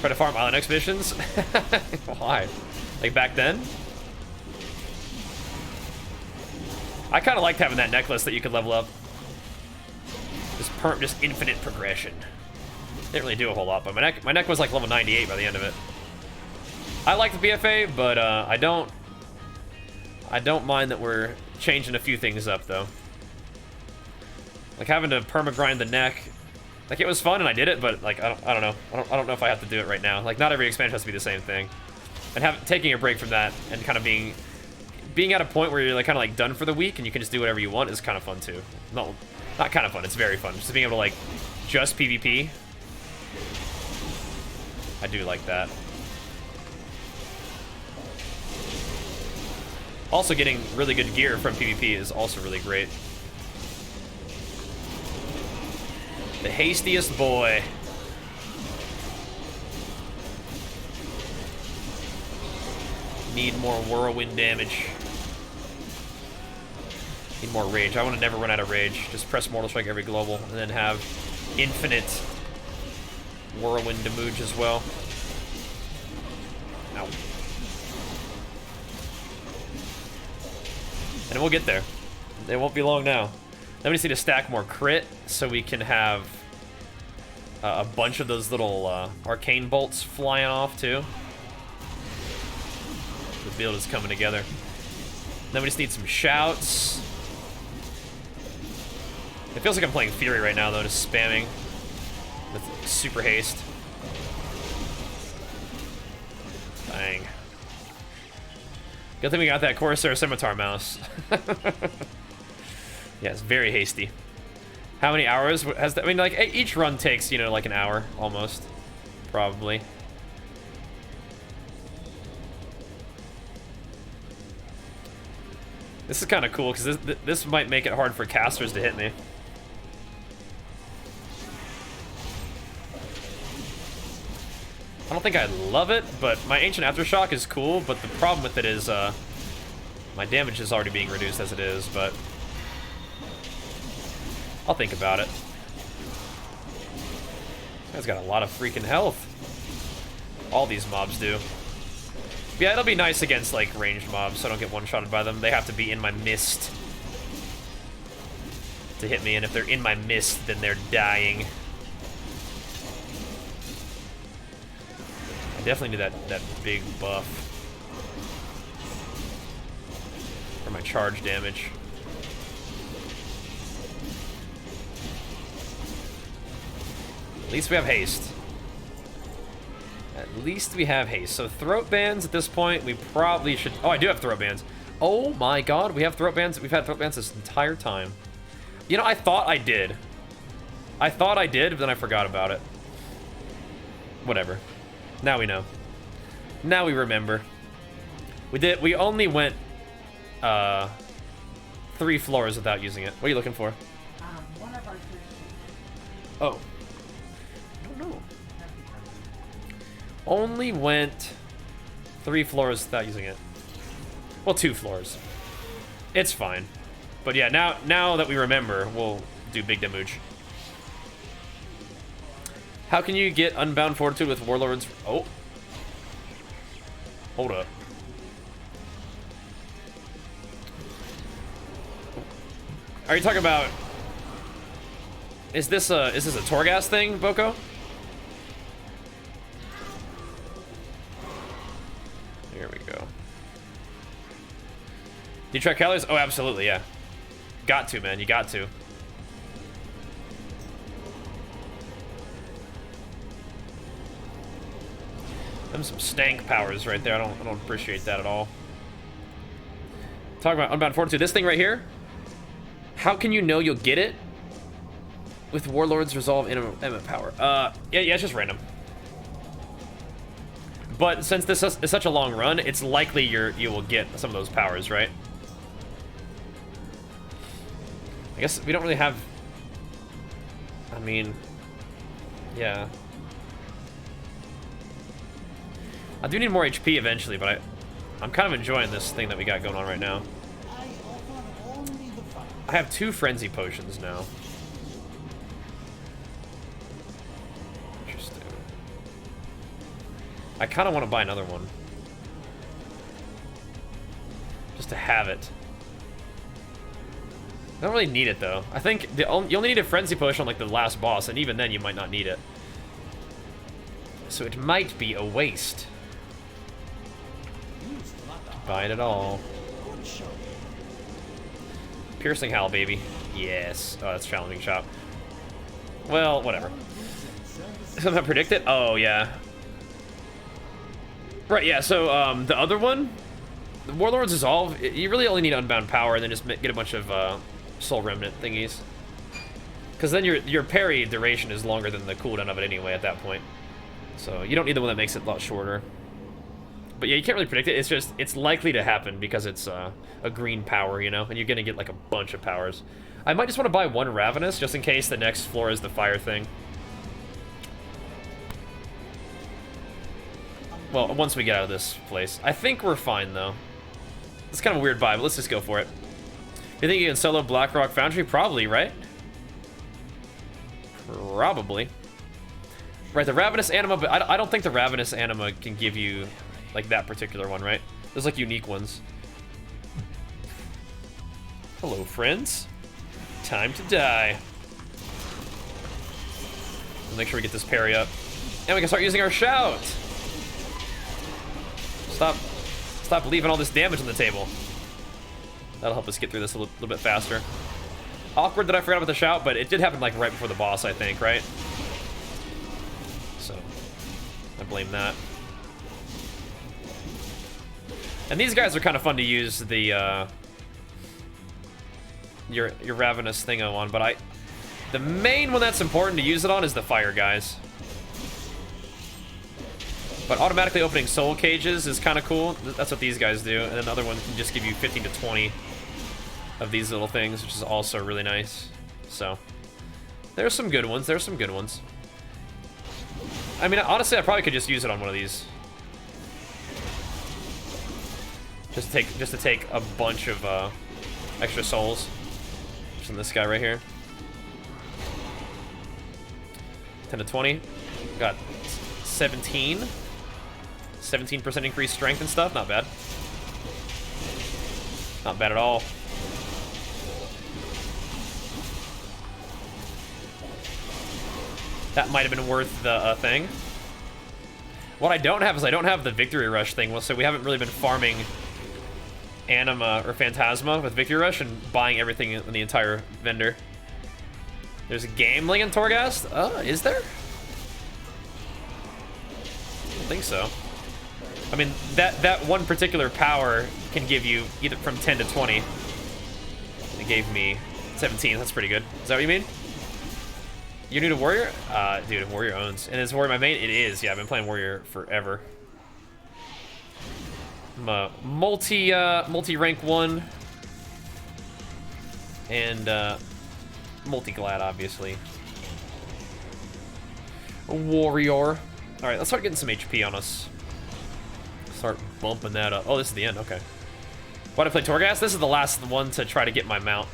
A: Try to farm island expeditions? Why? Like back then? I kind of liked having that necklace that you could level up. Just infinite progression. Didn't really do a whole lot, but my neck was like level 98 by the end of it. I like the BFA, but I don't mind that we're changing a few things up though. Like having to perma-grind the neck, like it was fun and I did it, but like I don't know. I don't know if I have to do it right now. Like not every expansion has to be the same thing. And taking a break from that and kind of being at a point where you're like kind of like done for the week and you can just do whatever you want is kind of fun too. Not kind of fun, it's very fun. Just being able to, like, just PvP. I do like that. Also, getting really good gear from PvP is also really great. The hastiest boy. Need more whirlwind damage. Need more rage. I want to never run out of rage. Just press Mortal Strike every global and then have infinite whirlwind damage as well. Ow. And we'll get there. It won't be long now. Then we just need to stack more crit so we can have a bunch of those little arcane bolts flying off too. The build is coming together. Then we just need some shouts. It feels like I'm playing Fury right now though, just spamming with super haste. Dang. Good thing we got that Corsair Scimitar mouse. Yeah, it's very hasty. How many hours has that? I mean, like, each run takes, you know, like an hour, almost. Probably. This is kind of cool, because this might make it hard for casters to hit me. I don't think I love it, but my Ancient Aftershock is cool, but the problem with it is my damage is already being reduced as it is, but I'll think about it. This guy's got a lot of freaking health. All these mobs do. Yeah, it'll be nice against, like, ranged mobs, so I don't get one-shotted by them. They have to be in my mist to hit me, and if they're in my mist, then they're dying. I definitely need that big buff for my charge damage. At least we have haste. At least we have haste. So throat bands at this point, we probably should... Oh, I do have throat bands. Oh my god, we have throat bands. We've had throat bands this entire time. You know, I thought I did. I thought I did, but then I forgot about it. Whatever. Now we know. Now we remember. We only went 3 floors without using it. What are you looking for?
C: One of our
A: Oh. I don't know. Only went 3 floors without using it. Well, 2 floors. It's fine. But yeah, now that we remember, we'll do big damage. How can you get Unbound Fortitude with Warlords? Oh. Hold up. Are you talking about... Is this a Torghast thing, Boko? Here we go. Do you track calories? Oh, absolutely, yeah. Got to, man. You got to. Them some stank powers right there. I don't appreciate that at all. Talk about Unbound Fortitude. This thing right here. How can you know you'll get it? With Warlord's Resolve Emma power. Yeah, it's just random. But since this is such a long run, it's likely you will get some of those powers, right? I guess we don't really have... I mean... Yeah. I do need more HP eventually, but I'm kind of enjoying this thing that we got going on right now. I have 2 Frenzy Potions now. Interesting. I kind of want to buy another one. Just to have it. I don't really need it, though. I think you only need a Frenzy Potion on, like, the last boss, and even then you might not need it. So it might be a waste. Buy it at all. Piercing Howl, baby. Yes. Oh, that's challenging shop. Well, whatever. Something predicted? Oh, yeah. Right, yeah, so, the other one, the Warlord's Resolve, you really only need Unbound Power and then just get a bunch of, Soul Remnant thingies. Because then your parry duration is longer than the cooldown of it anyway at that point. So you don't need the one that makes it a lot shorter. But yeah, you can't really predict it. It's just, it's likely to happen because it's a green power, you know? And you're going to get like a bunch of powers. I might just want to buy one Ravenous just in case the next floor is the fire thing. Well, once we get out of this place. I think we're fine, though. It's kind of a weird vibe, but let's just go for it. You think you can solo Blackrock Foundry? Probably, right? Probably. Right, the Ravenous Anima, but I don't think the Ravenous Anima can give you, like, that particular one, right? There's, like, unique ones. Hello, friends. Time to die. We'll make sure we get this parry up. And we can start using our shout! Stop leaving all this damage on the table. That'll help us get through this a little bit faster. Awkward that I forgot about the shout, but it did happen, like, right before the boss, I think, right? So, I blame that. And these guys are kind of fun to use the, your Ravenous thingo on, but the main one that's important to use it on is the fire guys. But automatically opening soul cages is kind of cool. That's what these guys do. And then the other one can just give you 15 to 20 of these little things, which is also really nice. So, there's some good ones. There's some good ones. I mean, honestly, I probably could just use it on one of these. Just to take a bunch of extra souls. Just on this guy right here. 10 to 20. Got 17. 17% increased strength and stuff. Not bad. Not bad at all. That might have been worth the thing. What I don't have is I don't have the Victory Rush thing. Well, so we haven't really been farming Anima or Phantasma with Victory Rush and buying everything in the entire vendor. There's a Gambling in Torghast? Is there? I don't think so. I mean, that one particular power can give you either from 10 to 20. It gave me 17. That's pretty good. Is that what you mean? You're new to Warrior? Dude, Warrior owns. And is Warrior my main? It is. Yeah, I've been playing Warrior forever. I'm a multi-rank 1. And, multi-glad, obviously. A warrior. Alright, let's start getting some HP on us. Start bumping that up. Oh, this is the end. Okay. Why'd I play Torghast? This is the last one to try to get my mount.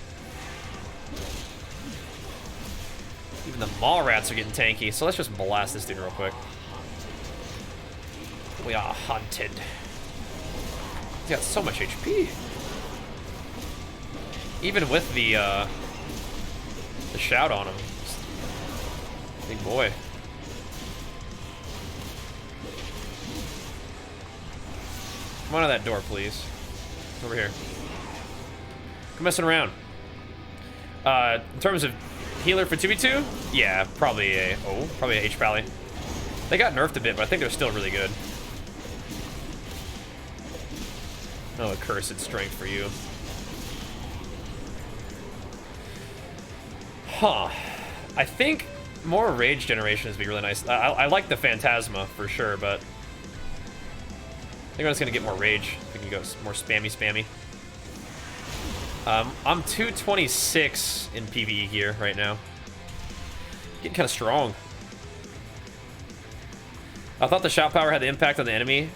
A: Even the Maw Rats are getting tanky, so let's just blast this dude real quick. We are hunted. He's got so much HP. Even with the shout on him. Big boy. Come on out of that door, please. Over here. Come messing around. In terms of healer for 2v2? Yeah, probably a H-Pally. They got nerfed a bit, but I think they're still really good. Oh, accursed strength for you. Huh. I think more rage generation would be really nice. I like the Phantasma for sure, but I think I'm just gonna get more rage. We can go more spammy. I'm 226 in PvE gear right now. Getting kind of strong. I thought the shout power had the impact on the enemy.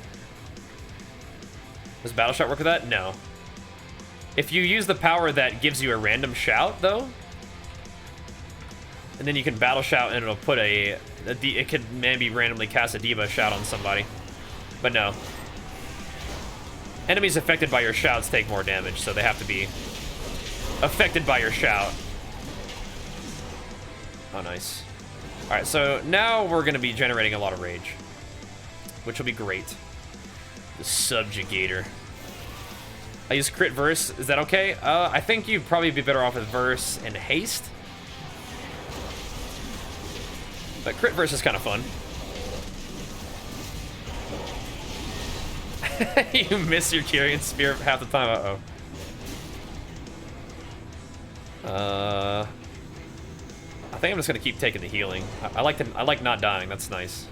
A: Does battle shout work with that? No. If you use the power that gives you a random shout, though, and then you can battle shout and it'll put it could maybe randomly cast a Diva shout on somebody. But no. Enemies affected by your shouts take more damage, so they have to be affected by your shout. Oh, nice. Alright, so now we're going to be generating a lot of rage, which will be great. The Subjugator. I use crit verse. Is that okay? I think you'd probably be better off with verse and haste. But crit verse is kind of fun. You miss your Kyrian Spear half the time. Uh-oh. I think I'm just gonna keep taking the healing. I like not dying. That's nice.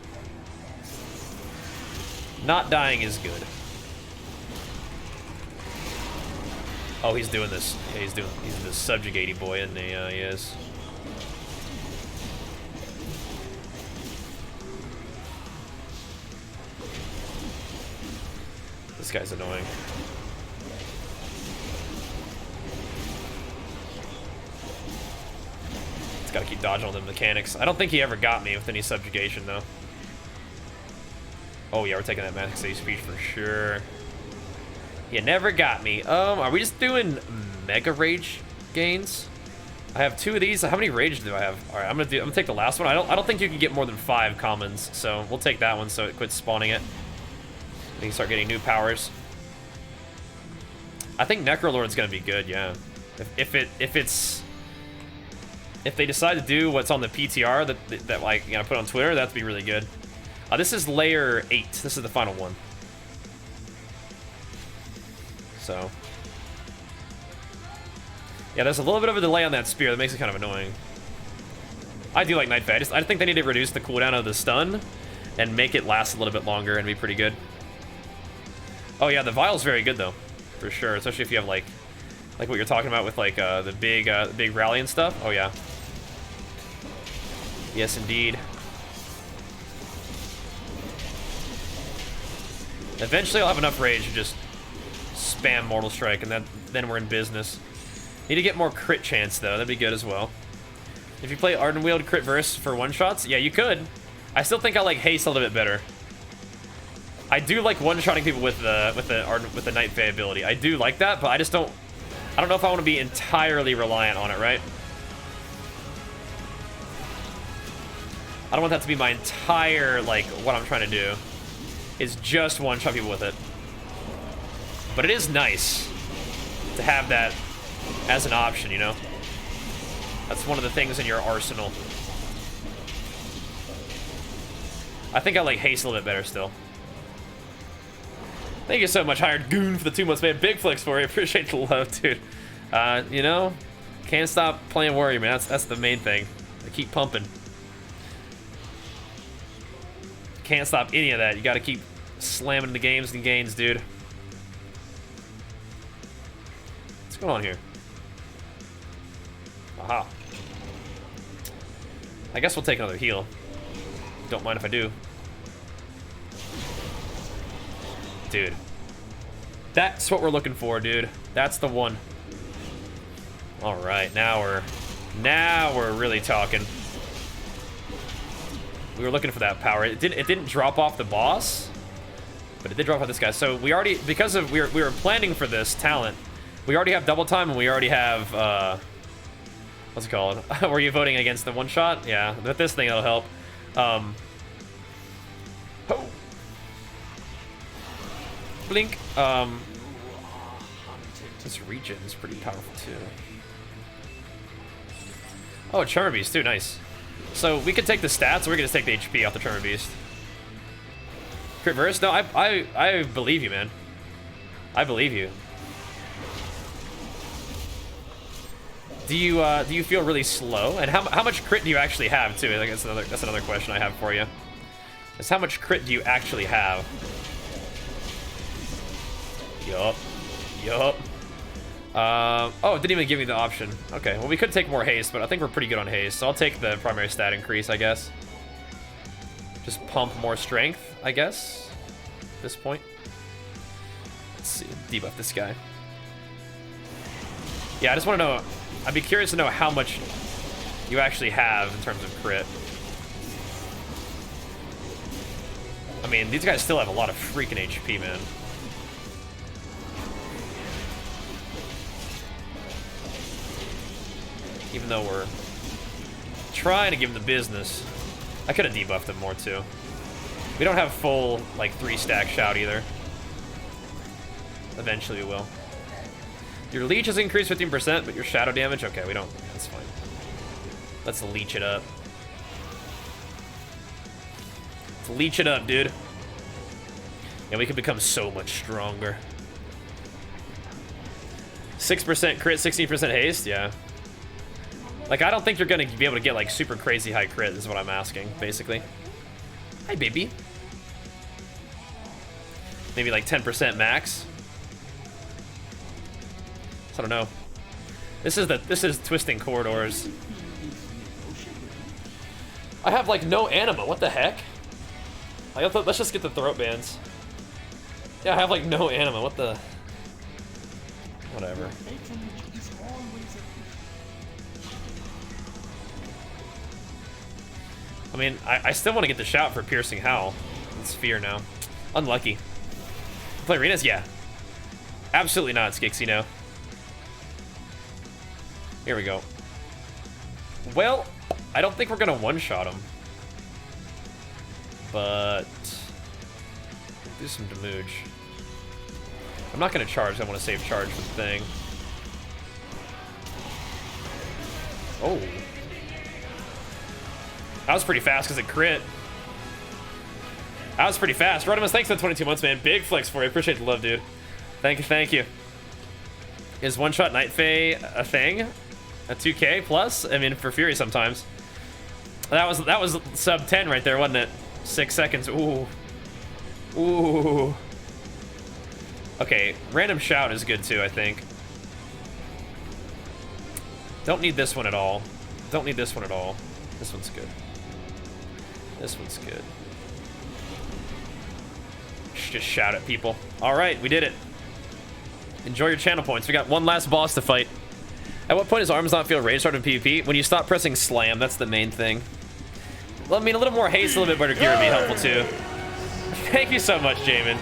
A: Not dying is good. Oh, he's doing this. Yeah, he's this subjugating boy, isn't he? He is. This guy's annoying. It's gotta keep dodging all the mechanics. I don't think he ever got me with any subjugation, though. Oh yeah, we're taking that magic save speech for sure. You never got me. Are we just doing mega rage gains? I have 2 of these. How many rage do I have? All right, I'm gonna take the last one. I don't think you can get more than 5 commons, so we'll take that one so it quits spawning it. We can start getting new powers. I think Necrolord's gonna be good, yeah. If they decide to do what's on the PTR that like put on Twitter, that'd be really good. This is layer 8. This is the final one. So yeah, there's a little bit of a delay on that spear that makes it kind of annoying. I do like Night Fae. I think they need to reduce the cooldown of the stun and make it last a little bit longer and be pretty good. Oh yeah, the vial's very good though, for sure. Especially if you have like what you're talking about with like the big rally and stuff. Oh yeah. Yes, indeed. Eventually, I'll have enough rage to just spam Mortal Strike, and then we're in business. Need to get more crit chance though. That'd be good as well. If you play Ardenweald crit verse for one-shots, yeah, you could. I still think I like haste a little bit better. I do like one-shotting people with the Night Fae ability. I do like that, but I don't know if I want to be entirely reliant on it, right? I don't want that to be my entire, like, what I'm trying to do. Is just one-shot people with it. But it is nice to have that as an option, you know? That's one of the things in your arsenal. I think I like haste a little bit better still. Thank you so much, Hired Goon, for the 2 months, man. Big flex for you. Appreciate the love, dude. You know, can't stop playing Warrior, man. That's the main thing. I keep pumping. Can't stop any of that. You gotta keep slamming the games and gains, dude. What's going on here? Aha. I guess we'll take another heal. Don't mind if I do. Dude. That's what we're looking for, dude. That's the one. Alright, now we're really talking. We were looking for that power. It didn't drop off the boss, but it did drop off this guy. So we already, because of we were planning for this talent, we already have double time and we already have what's it called? Were you voting against the one shot? Yeah, with this thing it'll help. Oh. Blink. This regen is pretty powerful too. Oh, Charmer Beast too, nice. So we could take the stats, or we could just take the HP off the Charmer Beast. Crit verse? No, I believe you, man. I believe you. Do you feel really slow? And how much crit do you actually have too? I think that's another question I have for you. Is how much crit do you actually have? Yup. Oh, it didn't even give me the option. Okay, well, we could take more haste, but I think we're pretty good on haste, so I'll take the primary stat increase, I guess. Just pump more strength, I guess, at this point. Let's see, debuff this guy. Yeah, I just want to know, I'd be curious to know how much you actually have in terms of crit. I mean, these guys still have a lot of freaking HP, man. Even though we're trying to give them the business. I could have debuffed them more too. We don't have full, like, 3-stack shout either. Eventually we will. Your leech has increased 15%, but your shadow damage, okay, we don't, that's fine. Let's leech it up. Let's leech it up, dude. And we can become so much stronger. 6% crit, 16% haste, yeah. Like, I don't think you're gonna be able to get, like, super crazy high crit, is what I'm asking, basically. Hi, baby. Maybe, like, 10% max. So I don't know. This is Twisting Corridors. I have, like, no anima. What the heck? Let's just get the throat bands. Yeah, I have, like, no anima. What the... Whatever. I mean, I still want to get the shout for Piercing Howl. It's Fear now. Unlucky. Play arenas? Yeah. Absolutely not, Skixie, no. Here we go. Well, I don't think we're going to one-shot him. But... do some damage. I'm not going to charge. I want to save charge for the thing. Oh. That was pretty fast because it crit. That was pretty fast. Rodimus, thanks for the 22 months, man. Big flex for you. Appreciate the love, dude. Thank you, thank you. Is one-shot Night Fae a thing? A 2K plus? I mean, for Fury sometimes. That was sub 10 right there, wasn't it? 6 seconds. Ooh. Ooh. Okay, random shout is good too, I think. Don't need this one at all. Don't need this one at all. This one's good. This one's good. Just shout at people. All right, we did it. Enjoy your channel points. We got one last boss to fight. At what point does arms not feel rage hard in PvP? When you stop pressing slam, that's the main thing. Well, I mean, a little more haste, a little bit better gear would be helpful too. Thank you so much, Jamin,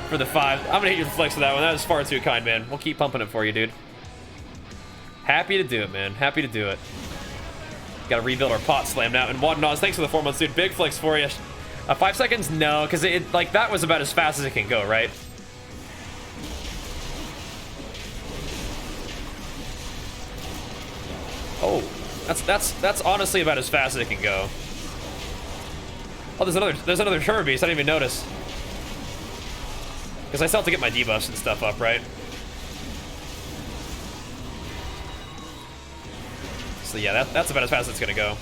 A: for the 5. I'm gonna hit you with the flex for that one. That was far too kind, man. We'll keep pumping it for you, dude. Happy to do it, man. Happy to do it. Gotta rebuild our pot slam now. And Wadnaz, thanks for the 4 months, dude. Big flex for you. 5 seconds? No, because it like that was about as fast as it can go, right? Oh, that's honestly about as fast as it can go. Oh, there's another Tremor Beast. I didn't even notice. Because I still have to get my debuffs and stuff up, right? So yeah, that's about as fast as it's gonna go.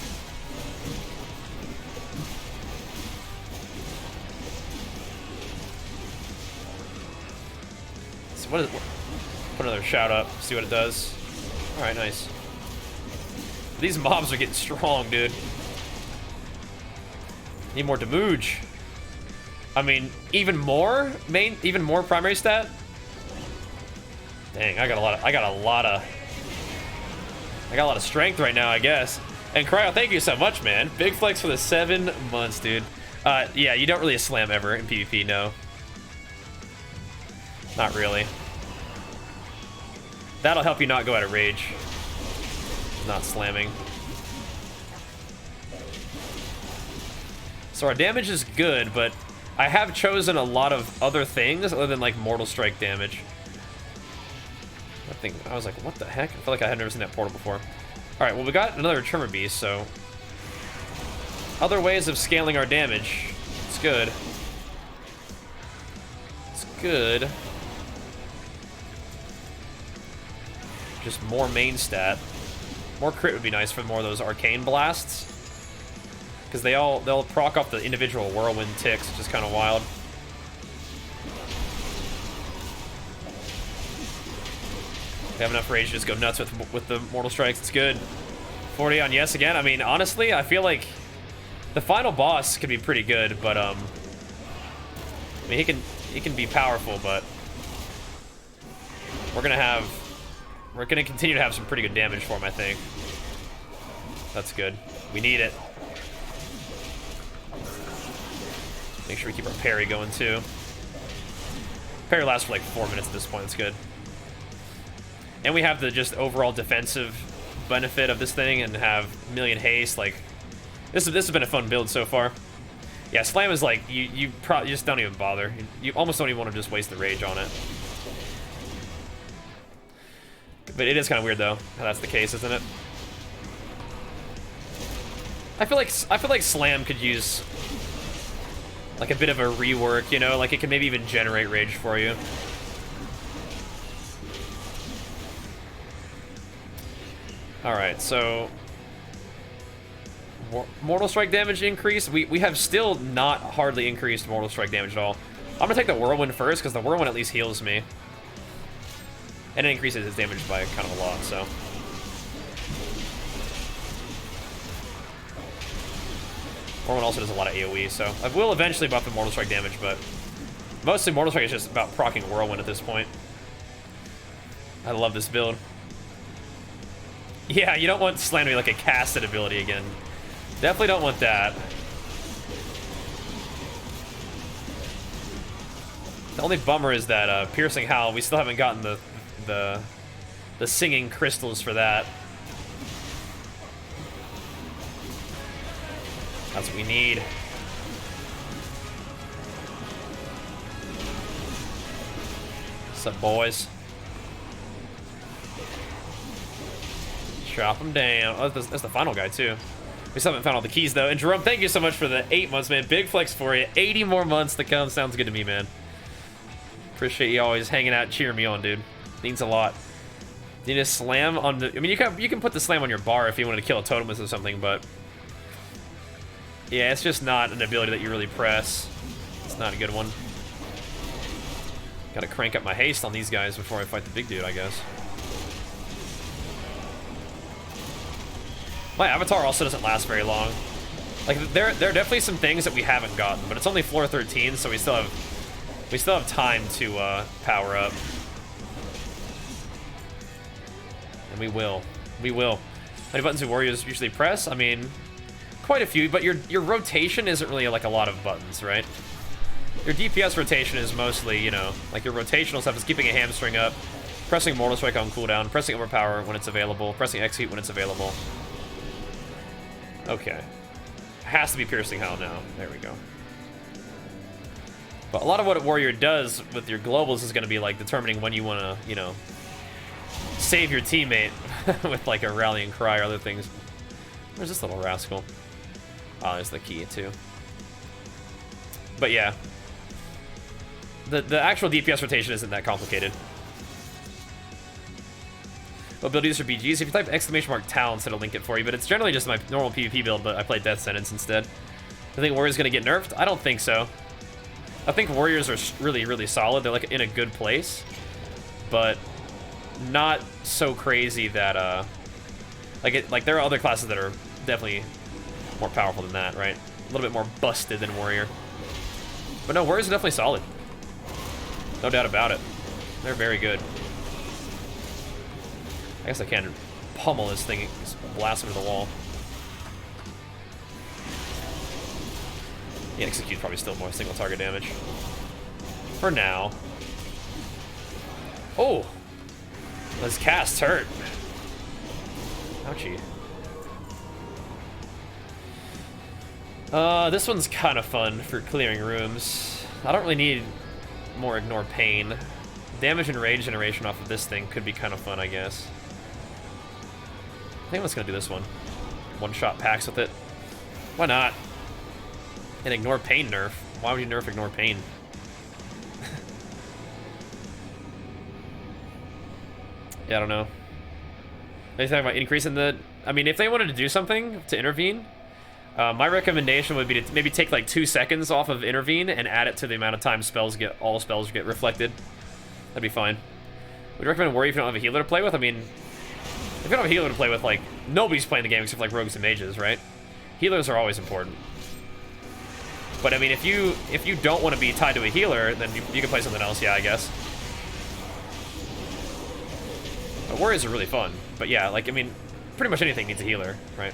A: So put another shout up, see what it does. All right, nice. These mobs are getting strong, dude. Need more damage. I mean, even more primary stat. Dang, I got a lot of strength right now, I guess. And Cryo, thank you so much, man. Big flex for the 7 months, dude. Yeah, you don't really slam ever in PvP, no. Not really. That'll help you not go out of rage. Not slamming. So our damage is good, but I have chosen a lot of other things other than like Mortal Strike damage. I was like, what the heck? I feel like I had never seen that portal before. All right, well, we got another Tremor Beast, so other ways of scaling our damage. It's good. It's good. Just more main stat. More crit would be nice for more of those arcane blasts. Because they'll proc off the individual whirlwind ticks, which is kind of wild. We have enough rage to just go nuts with the Mortal Strikes. It's good. 40 on yes again. I mean, honestly, I feel like the final boss could be pretty good, but I mean, he can be powerful, but we're gonna continue to have some pretty good damage for him, I think. That's good. We need it. Make sure we keep our parry going too. Parry lasts for like 4 minutes at this point. It's good. And we have the just overall defensive benefit of this thing and have million haste. Like this has been a fun build so far. Yeah, slam is like you just don't even bother. You almost don't even want to just waste the rage on it. But it is kind of weird though how that's the case, isn't it? I feel like slam could use like a bit of a rework, you know, like it can maybe even generate rage for you. Alright, so... Mortal Strike damage increase. We have still not hardly increased Mortal Strike damage at all. I'm gonna take the Whirlwind first, because the Whirlwind at least heals me. And it increases his damage by kind of a lot, so... Whirlwind also does a lot of AoE, so... I will eventually buff the Mortal Strike damage, but... Mostly Mortal Strike is just about proccing Whirlwind at this point. I love this build. Yeah, you don't want Slam to be like a casted ability again. Definitely don't want that. The only bummer is that Piercing Howl, we still haven't gotten the singing crystals for that. That's what we need. What's up, boys? Chop them down. Oh, that's the final guy, too. We still haven't found all the keys, though. And Jerome, thank you so much for the 8 months, man. Big flex for you. 80 more months to come. Sounds good to me, man. Appreciate you always hanging out, cheering me on, dude. Means a lot. You need a slam on the... I mean, you can put the slam on your bar if you wanted to kill a totemist or something, but... Yeah, it's just not an ability that you really press. It's not a good one. Gotta crank up my haste on these guys before I fight the big dude, I guess. My avatar also doesn't last very long. Like, there are definitely some things that we haven't gotten, but it's only floor 13, so we still have time to power up. And we will. How many buttons do warriors usually press? I mean, quite a few, but your rotation isn't really like a lot of buttons, right? Your DPS rotation is mostly, you know, like your rotational stuff is keeping a hamstring up, pressing Mortal Strike on cooldown, pressing Overpower when it's available, pressing Execute when it's available. Okay. Has to be Piercing Howl now. There we go. But a lot of what a warrior does with your globals is going to be like determining when you want to, you know, save your teammate with like a rallying cry or other things. Where's this little rascal? Oh, there's the key too. But yeah. The actual DPS rotation isn't that complicated. What build use for BGs? If you type !talents, it'll link it for you, but it's generally just my normal PvP build, but I play Death Sentence instead. I think Warrior's gonna get nerfed? I don't think so. I think Warriors are really, really solid. They're like in a good place, but not so crazy that like there are other classes that are definitely more powerful than that, right? A little bit more busted than Warrior. But no, Warriors are definitely solid. No doubt about it. They're very good. I guess I can pummel this thing, just blast him to the wall. Yeah, Execute probably still more single target damage. For now. Oh! Those casts hurt. Ouchie. This one's kind of fun for clearing rooms. I don't really need more Ignore Pain. Damage and rage generation off of this thing could be kind of fun, I guess. I think I'm just gonna do this one. One-shot packs with it. Why not? And Ignore Pain nerf. Why would you nerf Ignore Pain? Yeah, I don't know. Are you talking about increasing the... I mean, if they wanted to do something to intervene, my recommendation would be to maybe take like 2 seconds off of intervene and add it to the amount of time all spells get reflected. That'd be fine. Would you recommend Warrior if you don't have a healer to play with? I mean, if you don't have a healer to play with, like, nobody's playing the game except for, like, rogues and mages, right? Healers are always important. But, I mean, if you don't want to be tied to a healer, then you can play something else, yeah, I guess. But Warriors are really fun. But, yeah, like, I mean, pretty much anything needs a healer, right?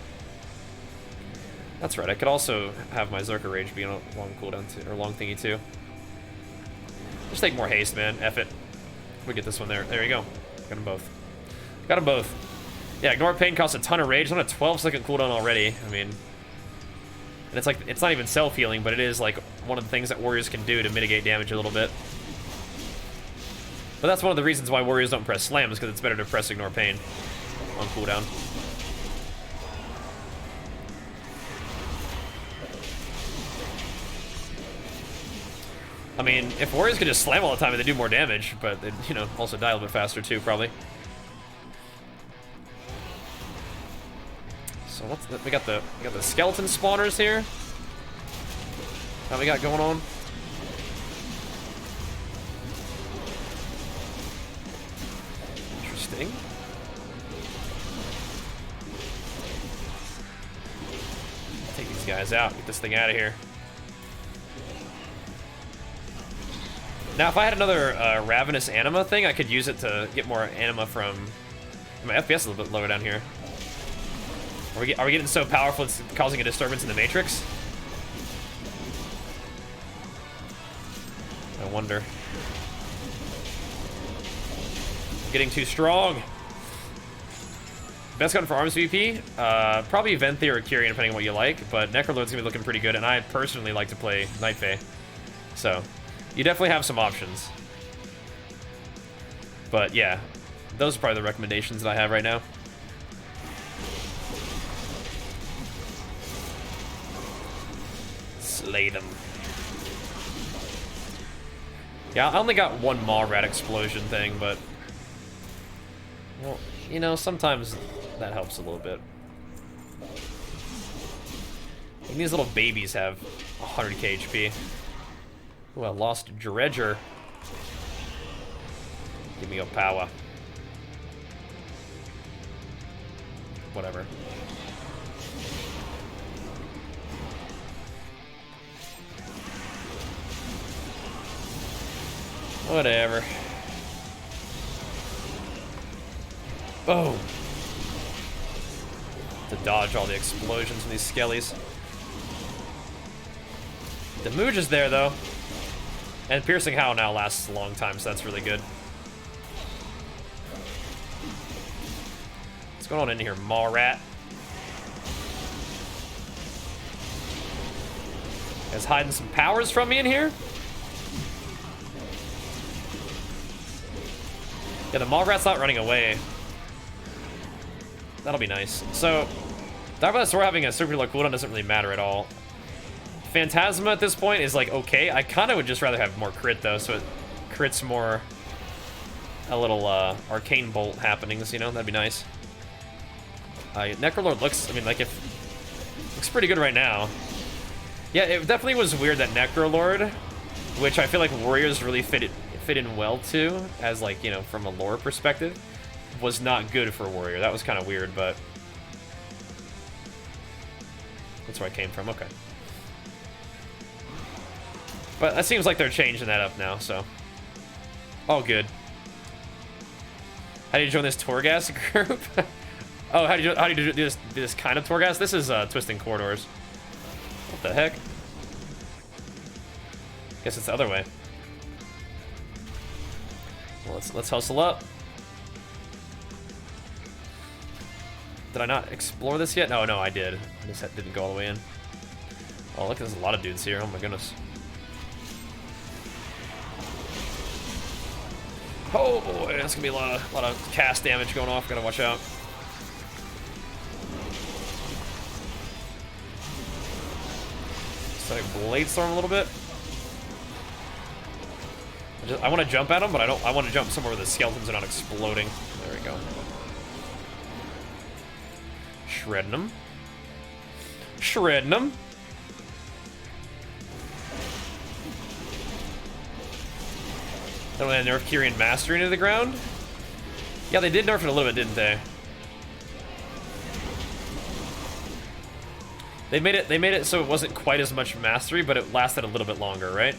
A: That's right, I could also have my Zerker Rage be on a long cooldown, too, or long thingy, too. Just take more haste, man. F it. We get this one there. There you go. Got them both. Got them both. Yeah, Ignore Pain costs a ton of rage. It's on a 12-second cooldown already. I mean, and it's like, it's not even self-healing, but it is like one of the things that warriors can do to mitigate damage a little bit. But that's one of the reasons why warriors don't press slams, because it's better to press Ignore Pain on cooldown. I mean, if warriors could just slam all the time, they do more damage, but they'd, you know, also die a little bit faster too, probably. So we got the skeleton spawners here. What we got going on? Interesting. Take these guys out. Get this thing out of here. Now, if I had another Ravenous Anima thing, I could use it to get more anima from... My FPS is a little bit lower down here. Are we getting so powerful it's causing a disturbance in the Matrix? I wonder. Getting too strong. Best gun for Arms VP? Probably Venthy or Kyrian, depending on what you like, but Necrolord's gonna be looking pretty good, and I personally like to play Night Fae. So, you definitely have some options. But yeah, those are probably the recommendations that I have right now. Slay them. Yeah, I only got one Maw Rat explosion thing, but... Well, you know, sometimes that helps a little bit. And these little babies have 100k HP. Ooh, I lost Dredger. Give me your power. Whatever. Whatever. Boom. To dodge all the explosions from these skellies. The Mooj is there, though. And Piercing Howl now lasts a long time, so that's really good. What's going on in here, Maw Rat? You guys hiding some powers from me in here? Yeah, the Maw Rat's not running away. That'll be nice. So, Darkblast we're having a super low cooldown doesn't really matter at all. Phantasma at this point is like okay. I kind of would just rather have more crit though, so it crits more a little arcane bolt happenings, you know, that'd be nice. Necrolord looks, I mean, like looks pretty good right now. Yeah, it definitely was weird that Necrolord, which I feel like Warriors really fit in well to, as like, you know, from a lore perspective, was not good for Warrior. That was kind of weird, but that's where I came from. Okay. But it seems like they're changing that up now, so all good. How do you join this Torghast group? Oh, how do you do this kind of Torghast? This is Twisting Corridors. What the heck? Guess it's the other way. Well, let's hustle up. Did I not explore this yet? No, I did. I just didn't go all the way in. Oh, look, there's a lot of dudes here. Oh my goodness. Oh boy, that's gonna be a lot of cast damage going off. Gotta watch out. So I Blade Storm a little bit. I want to jump at them, but I want to jump somewhere where the skeletons are not exploding. There we go. Shredding them. Shredding them. Then when they nerf Kyrian Mastery into the ground? Yeah, they did nerf it a little bit, didn't they? They made it so it wasn't quite as much mastery, but it lasted a little bit longer, right?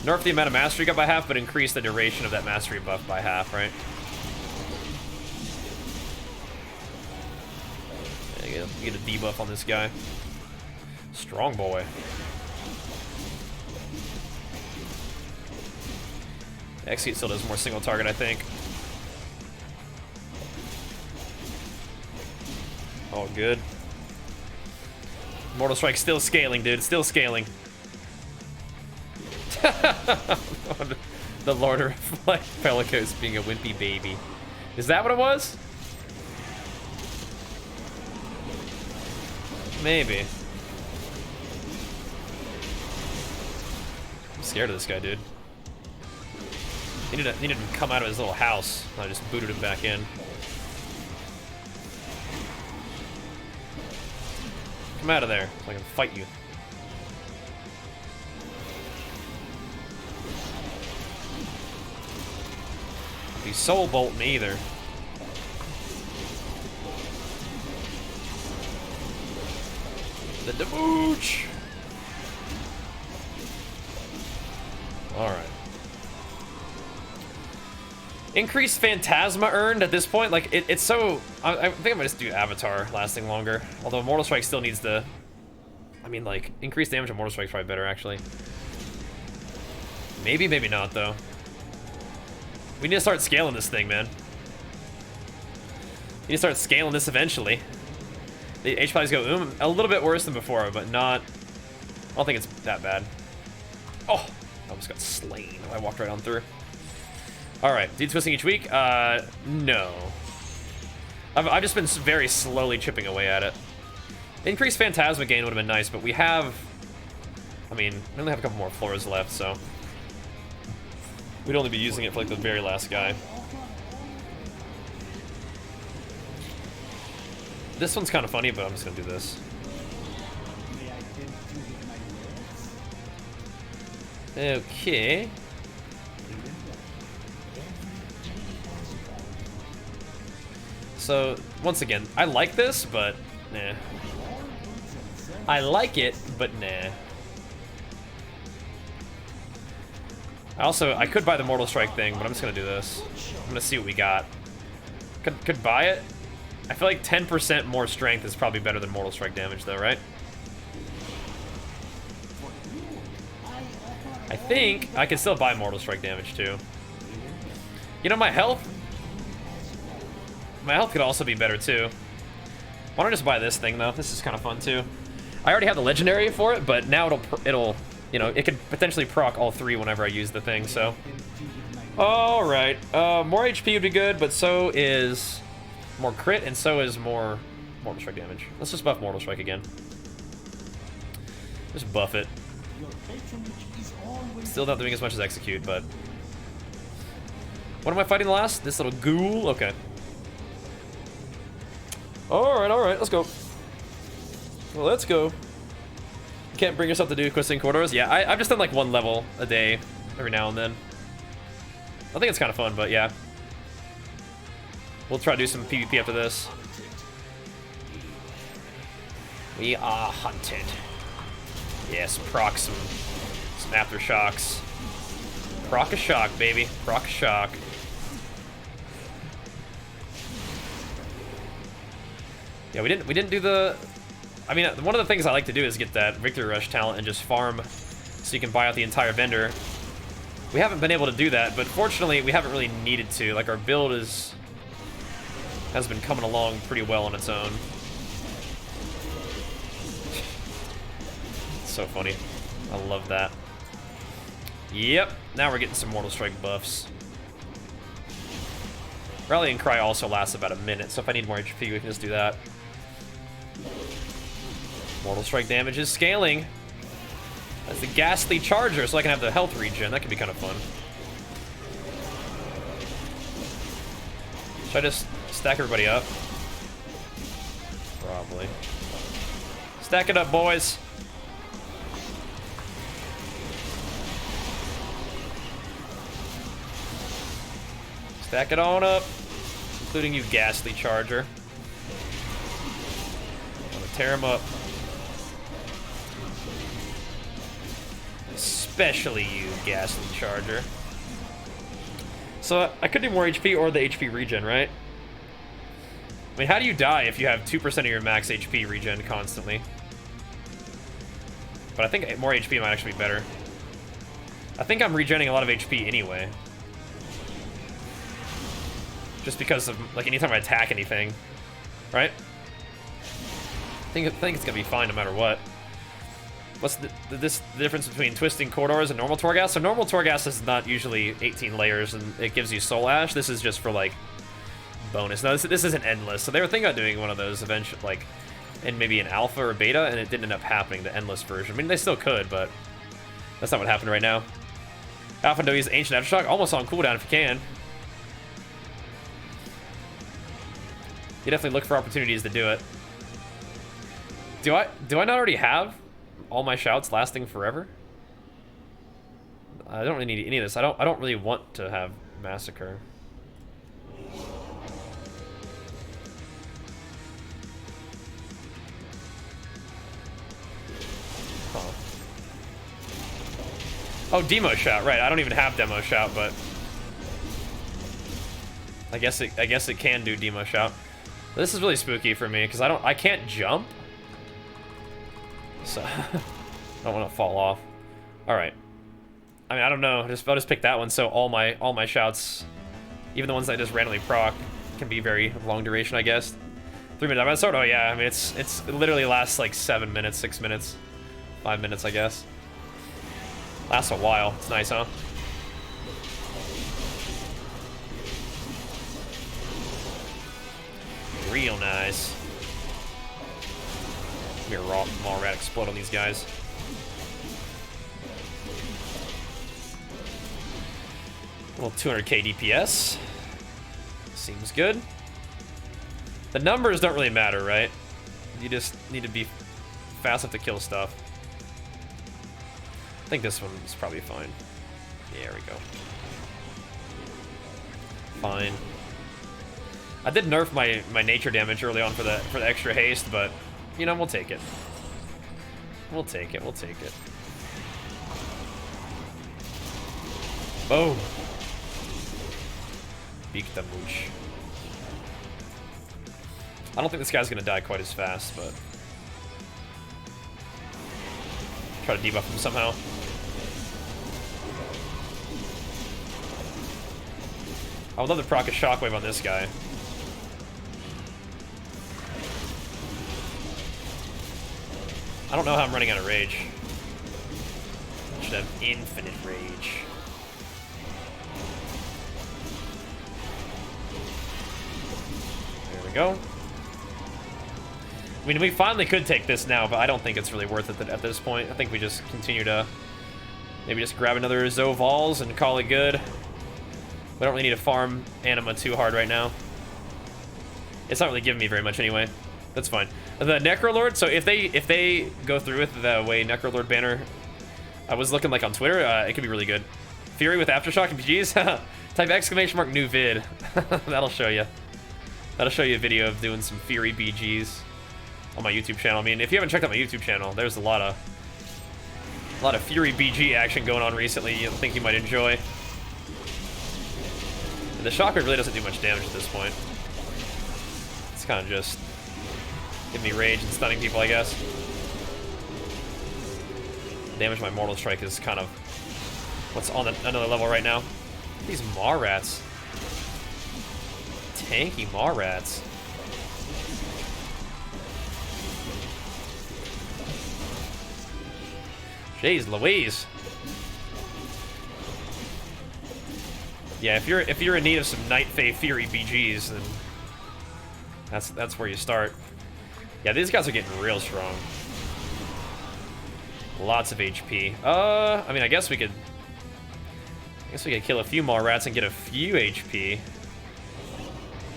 A: Nerf the amount of mastery got by half, but increased the duration of that mastery buff by half, right? Yeah, you get a debuff on this guy. Strong boy. Execute still does more single target, I think. Oh, good. Mortal Strike still scaling, dude. Still scaling. The Lord of like Pelicos being a wimpy baby. Is that what it was? Maybe. I'm scared of this guy, dude. Needed him to come out of his little house. I just booted him back in. Come out of there so I can fight you. Be soul bolt me either. The debooch. All right. Increased Phantasma earned at this point. Like it's so. I think I'm gonna just do Avatar lasting longer. Although Mortal Strike still needs the. I mean, like increased damage on Mortal Strike's probably better actually. Maybe, maybe not though. We need to start scaling this thing, man. We need to start scaling this eventually. The H values go a little bit worse than before, but not. I don't think it's that bad. Oh, I almost got slain. I walked right on through. All right, dude, twisting each week. No. I've just been very slowly chipping away at it. Increased Phantasma gain would have been nice, but we have. I mean, we only have a couple more floors left, so we'd only be using it for like the very last guy. This one's kind of funny, but I'm just gonna do this. Okay. So, once again, I like this, but nah. I like it, but nah. I could buy the Mortal Strike thing, but I'm just gonna do this. I'm gonna see what we got. Could buy it. I feel like 10% more strength is probably better than Mortal Strike damage, though, right? I think I can still buy Mortal Strike damage, too. You know, my health could also be better, too. Why don't I just buy this thing, though? This is kind of fun, too. I already have the Legendary for it, but now it'll, you know, it could potentially proc all three whenever I use the thing, so. All right. More HP would be good, but so is more crit, and so is more Mortal Strike damage. Let's just buff Mortal Strike again. Just buff it. Still not doing as much as Execute, but... What am I fighting last? This little ghoul? Okay. Alright, let's go. Well, let's go. You can't bring yourself to do Questing Corridors? Yeah, I've just done like one level a day every now and then. I think it's kind of fun, but yeah. We'll try to do some PvP after this. We are hunted. Yes, proc some aftershocks. Proc a shock, baby. Proc a shock. Yeah, we didn't do the. I mean, one of the things I like to do is get that Victory Rush talent and just farm, so you can buy out the entire vendor. We haven't been able to do that, but fortunately, we haven't really needed to. Like our build has been coming along pretty well on its own. It's so funny. I love that. Yep, now we're getting some Mortal Strike buffs. Rallying Cry also lasts about a minute, so if I need more HP, we can just do that. Mortal Strike damage is scaling. That's the Ghastly Charger, so I can have the health regen. That could be kind of fun. Should I just stack everybody up? Probably. Stack it up, boys. Stack it on up, including you, Ghastly Charger. I'm gonna tear him up. Especially you, Ghastly Charger. So I could do more HP or the HP regen, right? I mean, how do you die if you have 2% of your max HP regen constantly? But I think more HP might actually be better. I think I'm regenerating a lot of HP anyway. Just because of, like, anytime I attack anything, right? I think it's gonna be fine no matter what. What's the difference between Twisting Corridors and normal Torghast? So normal Torghast is not usually 18 layers and it gives you Soul Ash. This is just for, like, bonus. No, this isn't endless. So they were thinking about doing one of those eventually, like, in maybe an alpha or beta, and it didn't end up happening, the endless version. I mean, they still could, but that's not what happened right now. Alpha do use Ancient Aftershock, almost on cooldown if you can. You definitely look for opportunities to do it. Do I not already have all my shouts lasting forever? I don't really need any of this. I don't really want to have Massacre. Huh. Oh, Demo Shout, right. I don't even have Demo Shout, but I guess it can do Demo Shout. This is really spooky for me because I can't jump. So I don't want to fall off. All right. I mean, I don't know. I'll just pick that one. So all my shouts, even the ones that I just randomly proc, can be very long duration, I guess. 3 minute diamond sword. Oh yeah. I mean, it literally lasts like 7 minutes, 6 minutes, 5 minutes, I guess. Lasts a while. It's nice, huh? Real nice. Come here, raw Maw Rat, explode on these guys. Well, 200k DPS. Seems good. The numbers don't really matter, right? You just need to be fast enough to kill stuff. I think this one's probably fine. There we go. Fine. I did nerf my nature damage early on for the extra haste, but you know, we'll take it. We'll take it. We'll take it. Boom. Beak the mooch. I don't think this guy's gonna die quite as fast, but try to debuff him somehow. I would love to proc a shockwave on this guy. I don't know how I'm running out of rage. I should have infinite rage. There we go. I mean, we finally could take this now, but I don't think it's really worth it at this point. I think we just continue to maybe just grab another Zoval's and call it good. We don't really need to farm Anima too hard right now. It's not really giving me very much anyway. That's fine. The Necrolord, so if they go through with the way Necrolord banner I was looking like on Twitter, it could be really good. Fury with Aftershock MPGs? Type exclamation mark new vid. That'll show you. That'll show you a video of doing some Fury BGs on my YouTube channel. I mean, if you haven't checked out my YouTube channel, there's a lot of Fury BG action going on recently. You think you might enjoy. And the Shockwave really doesn't do much damage at this point. It's kind of just giving me rage and stunning people, I guess. Damage my Mortal Strike is kind of what's on another level right now. These Maw Rats. Tanky Maw Rats. Jeez Louise. Yeah, if you're in need of some Night Fae Fury BGs, then that's where you start. Yeah, these guys are getting real strong. Lots of HP. I mean, I guess we could kill a few more rats and get a few HP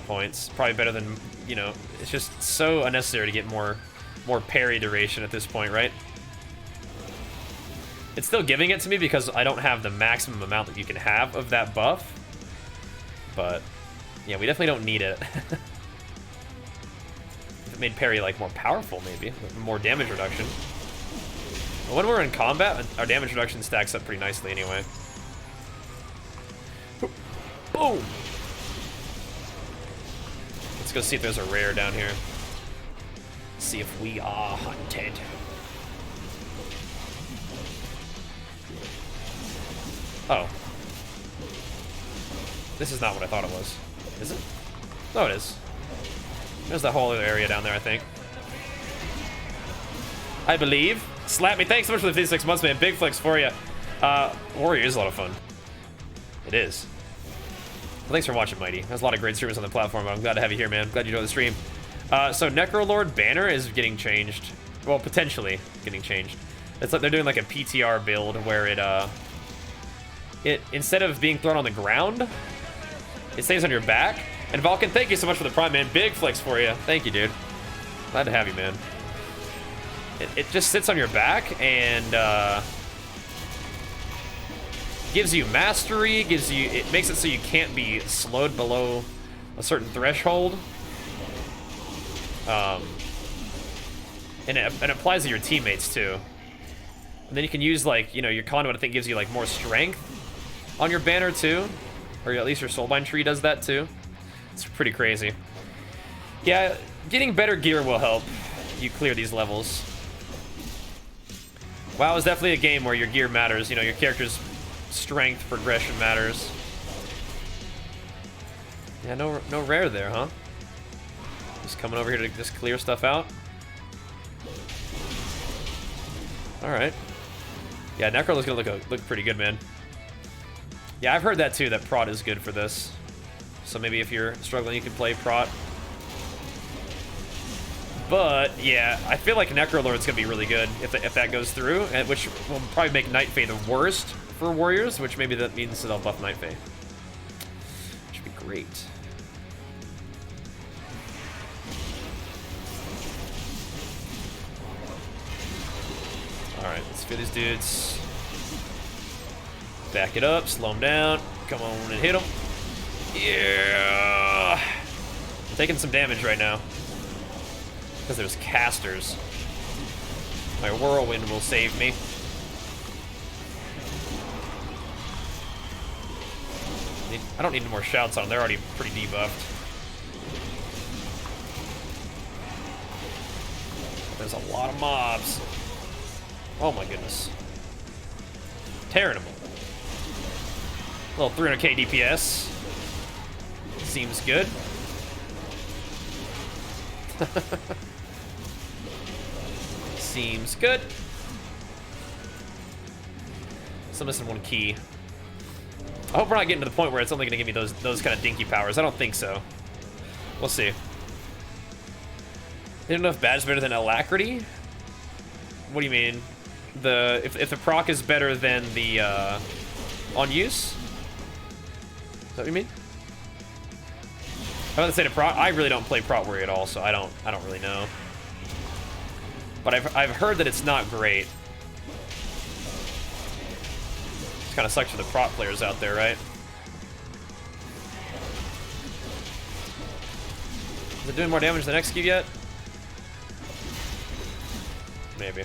A: points. Probably better than, you know, it's just so unnecessary to get more parry duration at this point, right? It's still giving it to me because I don't have the maximum amount that you can have of that buff. But yeah, we definitely don't need it. If it made parry like more powerful, maybe more damage reduction. But when we're in combat, our damage reduction stacks up pretty nicely anyway. Boom! Let's go see if there's a rare down here. See if we are hunted. Oh. This is not what I thought it was. Is it? No, it is. There's that whole other area down there, I think. I believe. Slap me. Thanks so much for the 56 months, man. Big flex for you. Warrior is a lot of fun. It is. Well, thanks for watching, Mighty. There's a lot of great streamers on the platform. I'm glad to have you here, man. Glad you enjoyed the stream. So Necrolord banner is getting changed. Well, potentially getting changed. It's like they're doing like a PTR build where it instead of being thrown on the ground, it stays on your back. And Vulcan, thank you so much for the Prime, man. Big flex for you. Thank you, dude. Glad to have you, man. It just sits on your back and gives you mastery, it makes it so you can't be slowed below a certain threshold. And it applies to your teammates too. And then you can use, like, you know, your conduit, I think, gives you like more strength on your banner too, or at least your soulbind tree does that too. It's pretty crazy. Yeah, getting better gear will help you clear these levels. WoW is definitely a game where your gear matters. You know, your character's strength progression matters. Yeah, no rare there, huh? Just coming over here to just clear stuff out. All right. Yeah, Necro is gonna look pretty good, man. Yeah, I've heard that too, that prot is good for this. So maybe if you're struggling, you can play prot. But yeah, I feel like Necrolord's gonna be really good if that goes through, and which will probably make Night Fae the worst for warriors, which maybe that means that they'll buff Night Fae. Should be great. All right, let's fit these dudes. Back it up, slow them down. Come on and hit them. Yeah. I'm taking some damage right now because there's casters. My whirlwind will save me. I don't need any more shouts on them. They're already pretty debuffed. There's a lot of mobs. Oh my goodness. Tearing them. Little 300k DPS. Seems good. Seems good. Still missing one key. I hope we're not getting to the point where it's only going to give me those kind of dinky powers. I don't think so. We'll see. Isn't enough badge better than Alacrity? What do you mean? If the proc is better than the on use? Is that what you mean? I was gonna say the prot. I really don't play prot warrior at all, so I don't really know. But I've heard that it's not great. It kind of sucks for the prot players out there, right? Is it doing more damage than execute yet? Maybe.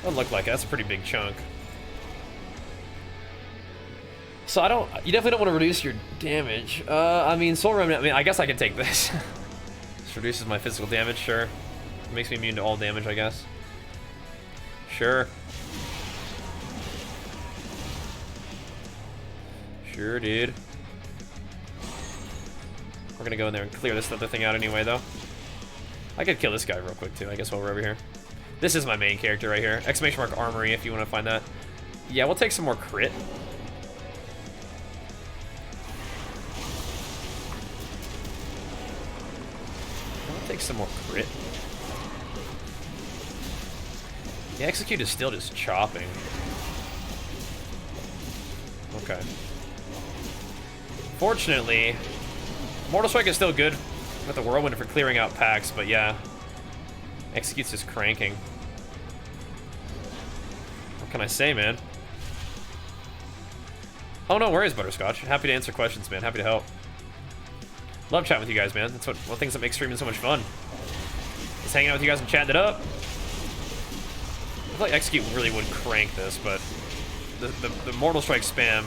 A: Doesn't look like it. That's a pretty big chunk. So you definitely don't want to reduce your damage. I mean, Soul Remnant, I guess I can take this. This reduces my physical damage, sure. It makes me immune to all damage, I guess. Sure. Sure, dude. We're gonna go in there and clear this other thing out anyway, though. I could kill this guy real quick, too, I guess, while we're over here. This is my main character right here. Exclamation mark Armory, if you want to find that. Yeah, we'll take some more crit. We'll take some more crit. The execute is still just chopping. Okay. Fortunately, Mortal Strike is still good with the Whirlwind for clearing out packs, but yeah. Execute's just cranking. What can I say, man? Oh, no worries, Butterscotch. Happy to answer questions, man. Happy to help. Love chatting with you guys, man. That's one things that make streaming so much fun. Just hanging out with you guys and chatting it up. I feel like Execute really would crank this, but the Mortal Strike spam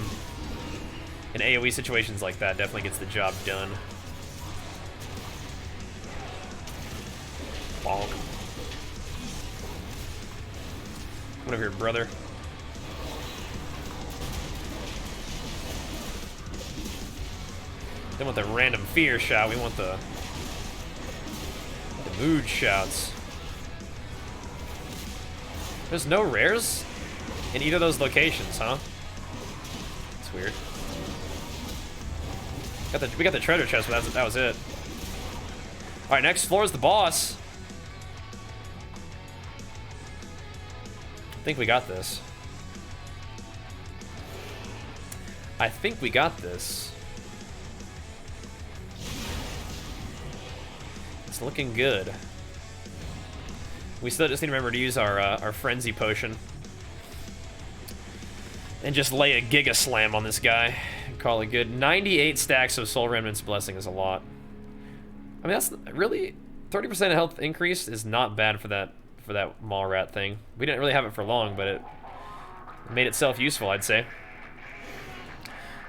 A: in AoE situations like that definitely gets the job done. Bonk. Come over here, brother. Don't want the random fear shot, we want the mood shots. There's no rares in either of those locations, huh? It's weird. We got the treasure chest, but that was it. Alright, next floor is the boss. I think we got this. I think we got this. It's looking good. We still just need to remember to use our Frenzy Potion. And just lay a Giga Slam on this guy. And call it good. 98 stacks of Soul Remnant's Blessing is a lot. I mean, that's really... 30% health increase is not bad for that Maw Rat thing. We didn't really have it for long, but it made itself useful, I'd say.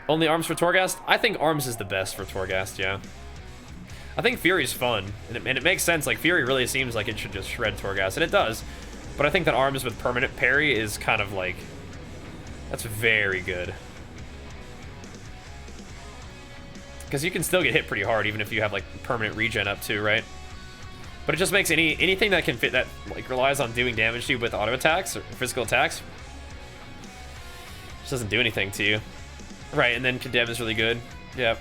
A: Only arms for Torghast? I think arms is the best for Torghast, yeah. I think Fury's fun, and it makes sense. Like, Fury really seems like it should just shred Torghast, and it does. But I think that arms with permanent parry is kind of like... That's very good. Because you can still get hit pretty hard, even if you have, like, permanent regen up too, right? But it just makes anything that can fit, that, like, relies on doing damage to you with auto attacks or physical attacks, just doesn't do anything to you. Right, and then Condemn is really good. Yep.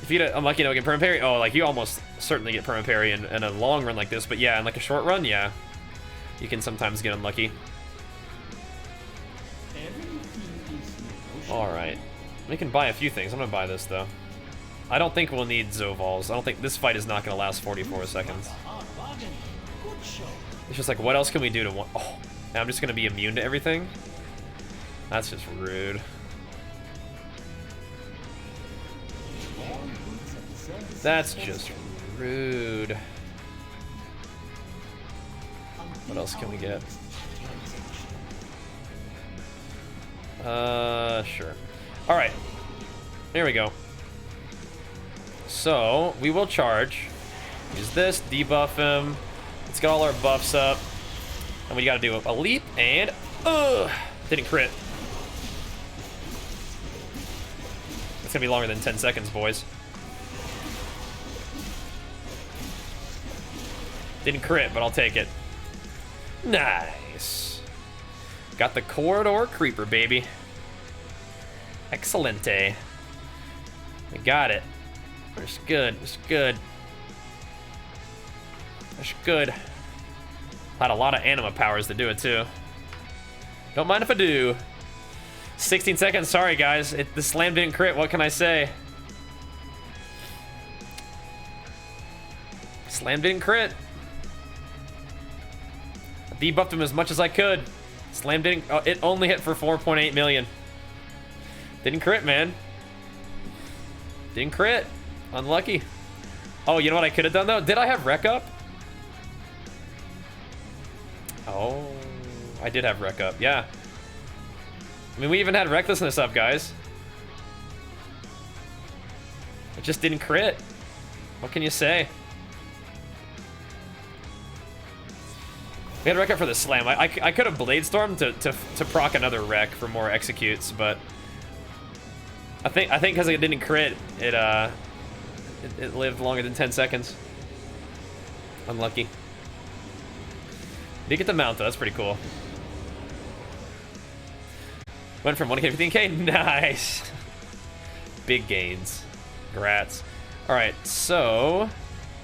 A: If you get unlucky to get perma parry, oh, like, you almost certainly get perma parry in a long run like this, but yeah, in like a short run, yeah. You can sometimes get unlucky. Alright. We can buy a few things. I'm gonna buy this, though. I don't think we'll need Zovals. I don't think this fight is not gonna last 44 seconds. It's just like, what else can we do to one? Oh, now I'm just gonna be immune to everything? That's just rude. That's just rude. What else can we get? Sure. Alright. There we go. So, we will charge. Use this, debuff him. Let's get all our buffs up. And we gotta do a leap and... Didn't crit. It's gonna be longer than 10 seconds, boys. Didn't crit, but I'll take it. Nice. Got the Corridor Creeper, baby. Excelente. We got it. It's good. It's good. It's good. Had a lot of anima powers to do it, too. Don't mind if I do. 16 seconds. Sorry, guys. The slam didn't crit. What can I say? Slam didn't crit. I debuffed him as much as I could. Slam didn't... Oh, it only hit for 4.8 million. Didn't crit, man. Didn't crit. Unlucky. Oh, you know what I could have done, though? Did I have Wreck up? Oh, I did have Wreck up. Yeah. I mean, we even had Recklessness up, guys. It just didn't crit. What can you say? We had Wreck up for the slam. I could have Blade Storm to proc another Wreck for more executes, but I think because it didn't crit, it lived longer than 10 seconds. Unlucky. Did get the mount though. That's pretty cool. Went from 1k to 15k. Nice. Big gains. Congrats. All right, so